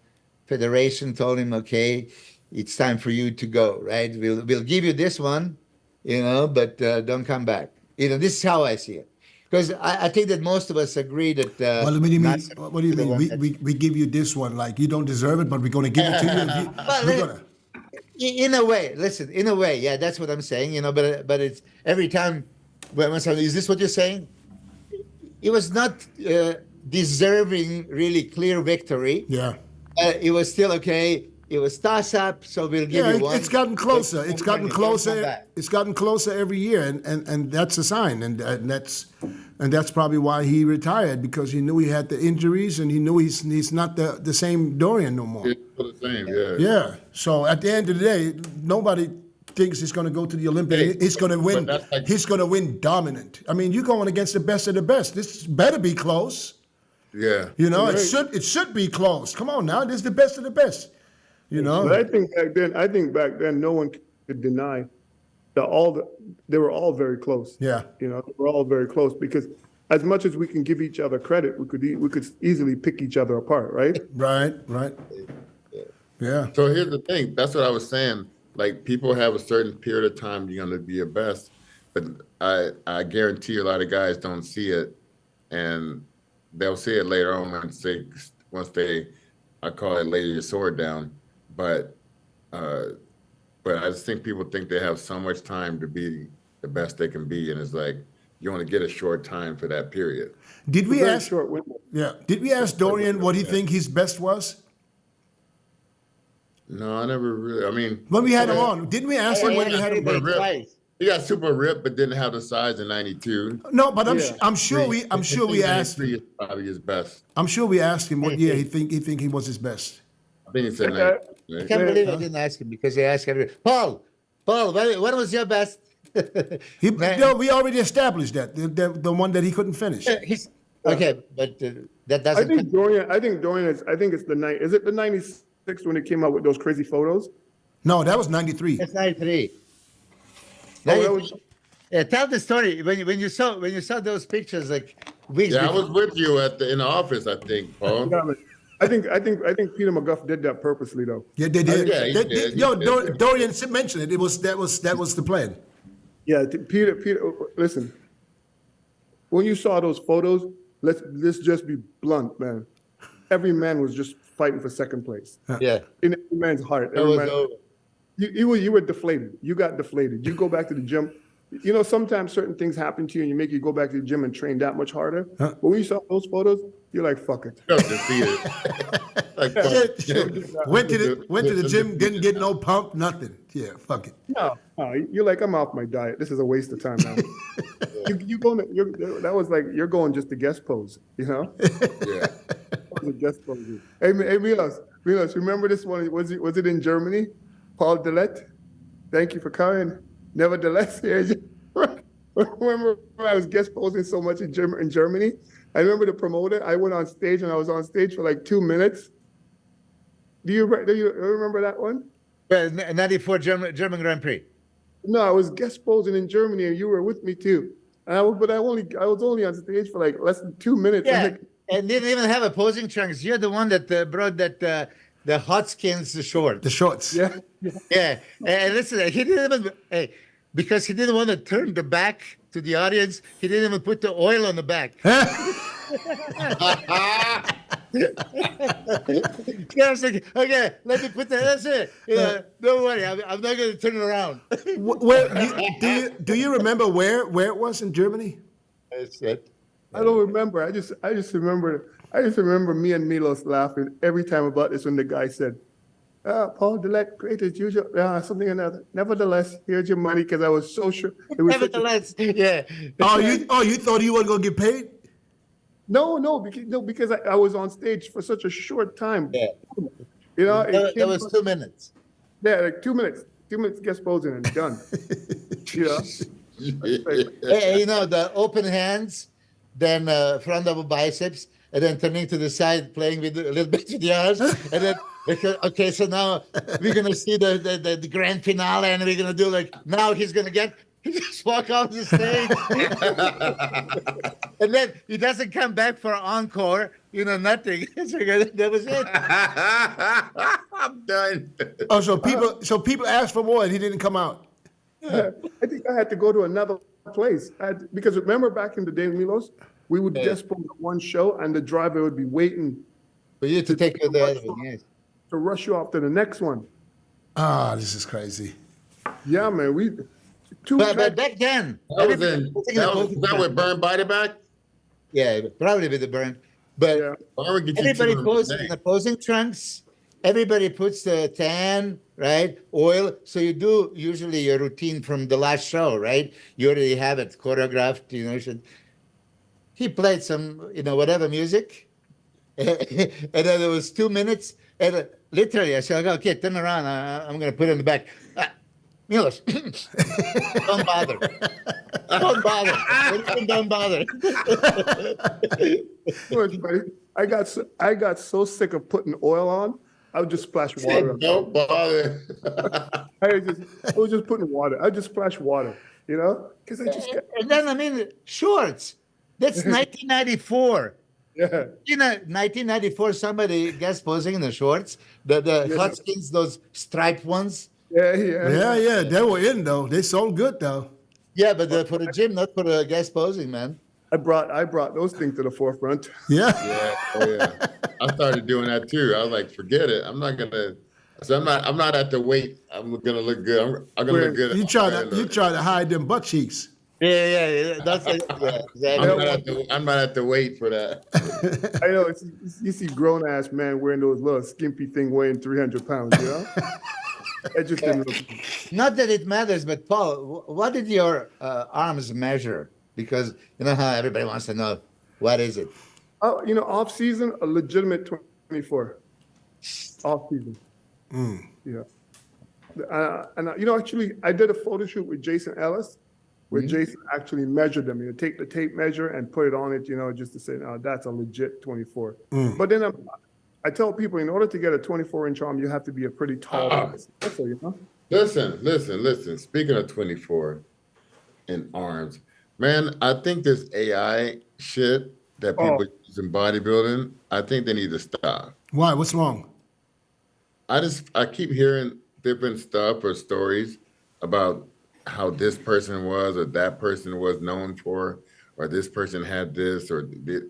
Federation told him, okay, it's time for you to go, right? We'll give you this one, but don't come back. This is how I see it. Because I think that most of us agree that... What do you mean? We give you this one, like you don't deserve it, but we're going to give it to you. In a way, listen, yeah, that's what I'm saying, but it's every time when somebody, is this what you're saying? It was not deserving really clear victory. Yeah. It was still okay. It was toss up, so we'll give you one. It's gotten closer. It's gotten closer. It's gotten closer every year, and that's a sign, and that's probably why he retired, because he knew he had the injuries, and he knew he's not the same Dorian no more. It's still the same, yeah. Yeah. So at the end of the day, nobody thinks he's going to go to the Olympia. He's going to win. But that's like- He's going to win dominant. I mean, you're going against the best of the best. This better be close. Yeah. You know, Right. it should be close. Come on now, this is the best of the best. You know, But I think back then, no one could deny that they were all very close. Yeah. You know, they were all very close because as much as we can give each other credit, we could easily pick each other apart, right? right. Yeah. So here's the thing. That's what I was saying. Like, people have a certain period of time you're going to be your best, but I guarantee a lot of guys don't see it, and they'll see it later on once they, I call it, lay your sword down. But I just think people think they have so much time to be the best they can be, and it's like you only get a short time for that period. Did we Very ask? short window. Yeah. Did we ask Dorian what he think his best was No, I never really. I mean, when we had him on? Didn't we ask him when we had him? super ripped. He got super ripped, but didn't have the size in '92. No, but Yeah. I'm sure we asked. 93 is probably his best. I'm sure we asked him what year he think he was his best. I think he said Okay. 93. I can't believe I didn't ask him because they asked everybody. Paul, when was your best? Man. No, we already established that the one that he couldn't finish. He's, okay, but that I doesn't. think Dorian is. I think it's the night. Is it the '96 when it came out with those crazy photos? No, that was '93. That's 93. Oh, that was- Yeah, tell the story when you saw those pictures like weeks Yeah, I before. was with you in the office, I think, Paul. Yeah, but I think Peter McGuff did that purposely though. Yeah, they did. Yeah, he did. Yo, He did. Dorian mentioned it. That was the plan. Yeah, Peter, listen. When you saw those photos, let's just be blunt, man. Every man was just fighting for second place. Yeah, In every man's heart. it Every was man, over. you were deflated. You got deflated. You go back to the gym. You know, sometimes certain things happen to you and you make you go back to the gym and train that much harder. Huh. But when you saw those photos, you're like, fuck it. Just defeated. Like, Went to the gym, didn't get no pump, nothing. Yeah, fuck it. No, you're like, I'm off my diet. This is a waste of time now. That was like, you're going just to guest pose, you know? yeah. That was a guest pose. Hey, Milos, remember this one? Was it in Germany? Paul Dillette? Thank you for coming. Nevertheless, here. Remember I was guest posing so much in Germany? I remember the promoter. I went on stage and I was on stage for like 2 minutes. Do you remember that one? 94 German Grand Prix. No, I was guest posing in Germany and you were with me too. And I was only on stage for like less than 2 minutes. I'm Yeah, like, and didn't even have a posing trunks. You're the one that brought that the hot skins short. The shorts. yeah. Yeah, and listen, he didn't even because he didn't want to turn the back to the audience. He didn't even put the oil on the back. Yeah, I was like, okay, let me put that's it. Yeah, don't worry, I'm not going to turn it around. Do you remember where it was in Germany? That's it. I don't remember. I just remember me and Milos laughing every time about this when the guy said, Paul Dillette, great as usual. Something or another. Nevertheless, here's your money because I was so sure. It was such a- Nevertheless, yeah. You thought he wasn't gonna get paid? No, because I was on stage for such a short time. Yeah. You know, That was 2 minutes. Yeah, like 2 minutes. 2 minutes guest posing and done. You know? Hey, you know, the open hands, then front double biceps, and then turning to the side, playing with a little bit with the arms, and then okay, so now we're gonna see the grand finale, and we're gonna do like now he just walk off the stage, and then he doesn't come back for encore, nothing. So that was it. I'm done. Oh, so people asked for more and he didn't come out. I think I had to go to another place. Because remember back in the day, Milos, we would guest post one show and the driver would be waiting For you to take the other one, yes. to rush you off to the next one. This is crazy. Yeah, man. But back then, That would burn body back? yeah, probably with the burn. But Yeah. Or would get you everybody two puts in the in the posing trunks. Everybody puts the tan, right? Oil. So you do usually your routine from the last show, right? You already have it choreographed. He played some, whatever music, and then there was 2 minutes, and literally I said, okay, turn around. I'm gonna put it in the back. Milos, don't bother. Don't bother. Don't bother. Look, buddy, I got so sick of putting oil on, I would just splash water on. Don't bother. I was just putting water. I just splash water, you know? Because I just got, And then, I mean, shorts. That's 1994. yeah. You know, 1994, somebody guest posing in the shorts, the hot skins, those striped ones. Yeah. Yeah, they were in though. They sold good though. Yeah, but for the gym, not for the guest posing, man. I brought those things to the forefront. Yeah. Yeah, oh yeah. I started doing that too. I was like, forget it. I'm not gonna. So I'm not at the weight. I'm gonna look good. I'm gonna look good. You try to hide them butt cheeks. Yeah. That's it. Yeah, exactly. I'm not at the weight for that. I know you see grown ass man wearing those little skimpy thing weighing 300 pounds, you know? It just didn't look. Not that it matters, but Paul, what did your arms measure? Because you know how everybody wants to know, what is it? Oh, you know, off season, a legitimate 24. Off season. Yeah. You know, actually, I did a photo shoot with Jason Ellis, where Jason actually measured them. You take the tape measure and put it on it, you know, just to say, no, that's a legit 24. But then I tell people, in order to get a 24-inch arm, you have to be a pretty tall person. So, you know? Listen. Speaking of 24 in arms, man, I think this AI shit that people use in bodybuilding, I think they need to stop. Why? What's wrong? I keep hearing different stuff or stories about how this person was or that person was known for, or this person had this or did.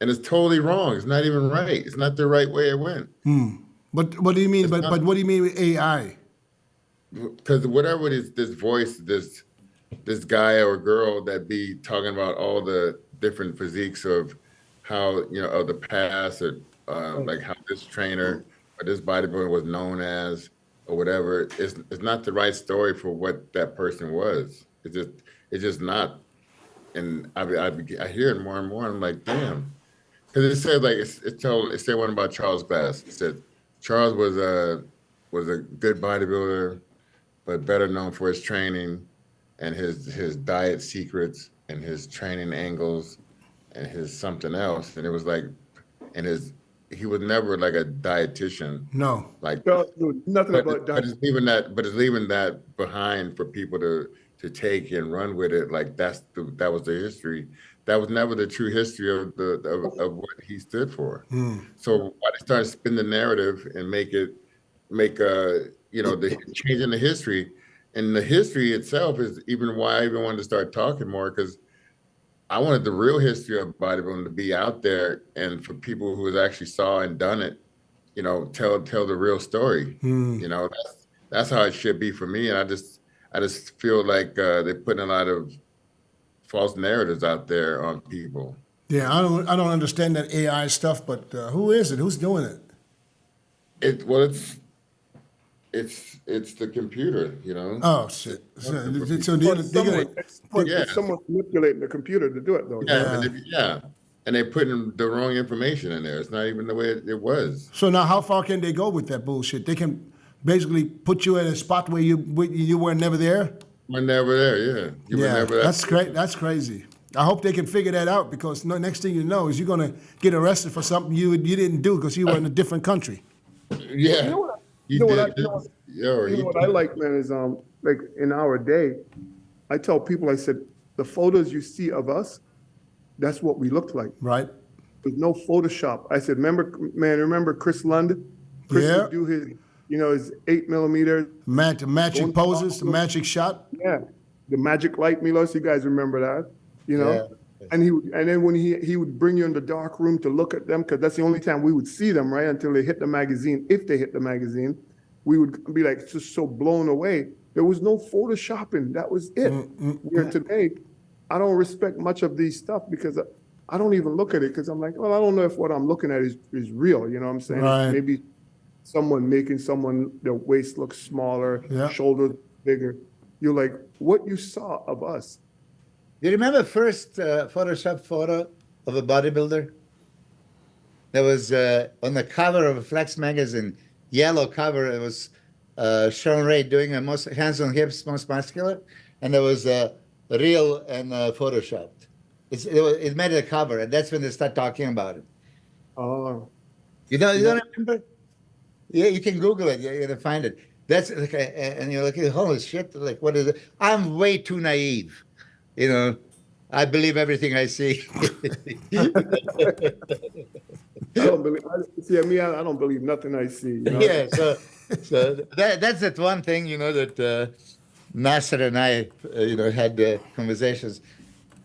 And it's totally wrong. It's not even right. It's not the right way it went. But what do you mean? But what do you mean with AI? Because whatever it is, this voice, this guy or girl that be talking about all the different physiques of how, you know, of the past, or like how this trainer or this bodybuilder was known as, or whatever. It's not the right story for what that person was. It's just not. And I hear it more and more. I'm like, damn. Because it said like it said one about Charles Glass. It said Charles was a good bodybuilder, but better known for his training and his diet secrets and his training angles and his something else. And it was like, he was never like a dietitian. No. Like nothing about but it's leaving that behind for people to take and run with it. Like that was the history. That was never the true history of what he stood for. So why they started spin the narrative and make the changing the history, and the history itself is even why I even wanted to start talking more, because I wanted the real history of bodybuilding to be out there, and for people who actually saw and done it, you know, tell the real story. You know, that's how it should be for me. And I just feel like they're putting a lot of false narratives out there on people. Yeah, I don't understand that AI stuff. But who is it? Who's doing it? It's the computer, you know. Oh shit! So someone's manipulating the computer to do it, though. And they're putting the wrong information in there. It's not even the way it was. So now, how far can they go with that bullshit? They can basically put you in a spot where you were never there. We're never there. Yeah, you were never there. That's great. That's crazy. I hope they can figure that out, because next thing you know is you're gonna get arrested for something you didn't do because you were in a different country. Yeah. You know what I like, man, is like in our day, I tell people, I said, the photos you see of us, that's what we looked like. Right. There's no Photoshop. I said, remember Chris Lund? Chris would do his, his 8mm. Magic poses, the magic shot. Yeah. The magic light, Milos, you guys remember that, Yeah. And then when he would bring you in the dark room to look at them, because that's the only time we would see them, right? Until they hit the magazine. If they hit the magazine, we would be like just so blown away. There was no photoshopping. That was it. Where today, I don't respect much of these stuff, because I don't even look at it, because I'm like, well, I don't know if what I'm looking at is real. You know what I'm saying? Right. Maybe someone making their waist look smaller, shoulders bigger. You're like, what you saw of us. Do you remember first Photoshop photo of a bodybuilder? That was on the cover of a Flex magazine, yellow cover. It was Shawn Ray doing a most hands on hips, most muscular, and there was real and photoshopped. It made a cover, and that's when they start talking about it. Oh, You don't remember? Yeah, you can Google it. You're gonna find it. That's like, and you're like, holy shit! Like, what is it? I'm way too naive, you know. I believe everything I see. I don't believe. I don't believe nothing I see. You know? Yeah, so that's that one thing, you know, that NASSAR and I, had conversations.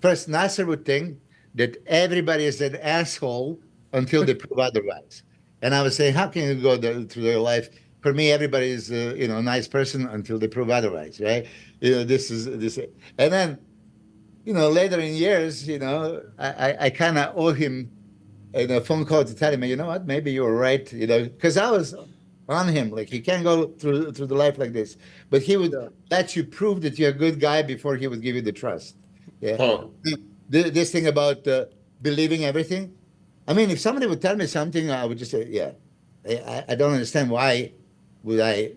First, NASSAR would think that everybody is an asshole until they prove otherwise. And I would say, how can you go through their life? For me, everybody is, a nice person until they prove otherwise, right? This. And then, later in years, I kind of owe him a phone call to tell him, you know what, maybe you were right, because I was on him. Like, he can't go through the life like this. But he would let you prove that you're a good guy before he would give you the trust. Yeah. Oh. This thing about believing everything. I mean, if somebody would tell me something, I would just say, yeah, I don't understand why would I,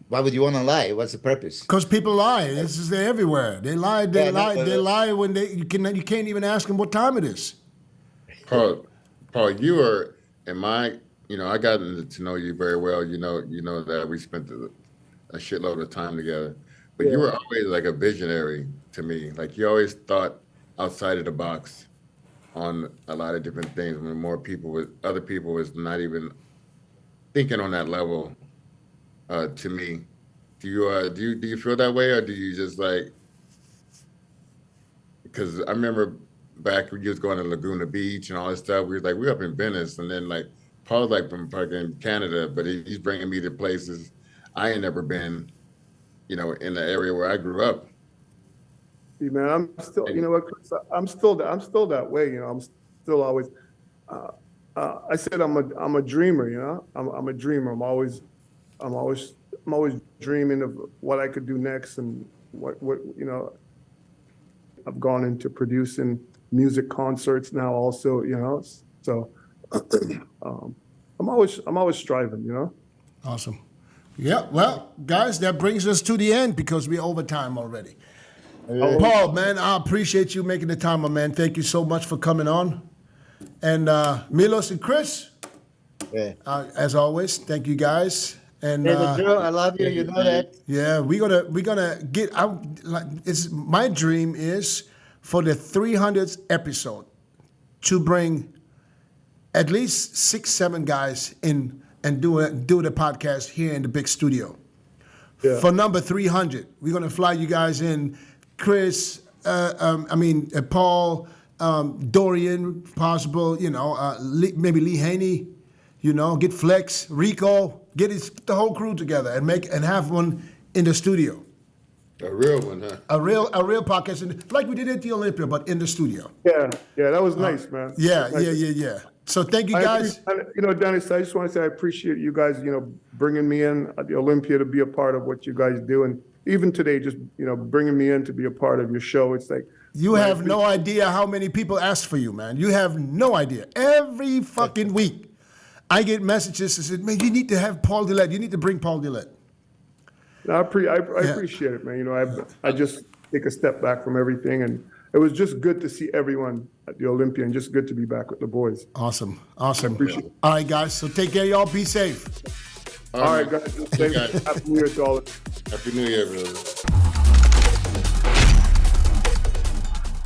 why would you want to lie? What's the purpose? Because people lie. They're everywhere. They lie. They lie when you can't even ask them what time it is. Paul, you are I got to know you very well. You know that we spent a shitload of time together. But you were always like a visionary to me. Like, you always thought outside of the box on a lot of different things when other people was not even thinking on that level. To me, do you feel that way, or do you just like? Because I remember back when you was going to Laguna Beach and all this stuff, we were up in Venice, and then like Paul's like from fucking Canada, but he's bringing me to places I ain't never been, in the area where I grew up. See, man, I'm still, you know what, Chris, I'm still that way. I'm still always. I said I'm a dreamer. I'm a dreamer. I'm always dreaming of what I could do next, and what I've gone into producing music concerts now also, so I'm always striving, Awesome. Yeah, well, guys, that brings us to the end because we're over time already. Paul, man, I appreciate you making the time, my man. Thank you so much for coming on. And Milos and Chris, as always, thank you guys. And Joe, I love you. You know that. Yeah, we're gonna get out. It's my dream is for the 300th episode to bring at least 6-7 guys in and do the podcast here in the big studio. Yeah. For number 300, we're gonna fly you guys in. Chris, Paul, Dorian, possible. Maybe Lee Haney. Get Flex, Rico, get the whole crew together and have one in the studio. A real one, huh? A real podcast, like we did at the Olympia, but in the studio. Yeah, that was nice, man. Yeah. So thank you guys. Dennis, I just want to say I appreciate you guys, bringing me in at the Olympia to be a part of what you guys do, and even today, just bringing me in to be a part of your show. It's like you have no idea how many people ask for you, man. You have no idea. Every fucking week, I get messages that say, "Man, you need to have Paul Dillette. You need to bring Paul Dillette." I appreciate it, man. I just take a step back from everything, and it was just good to see everyone at the Olympia, and just good to be back with the boys. Awesome. Appreciate it. All right, guys. So take care, y'all. Be safe. All right, guys. Hey, guys. Happy New Year to all. Happy New Year, brother.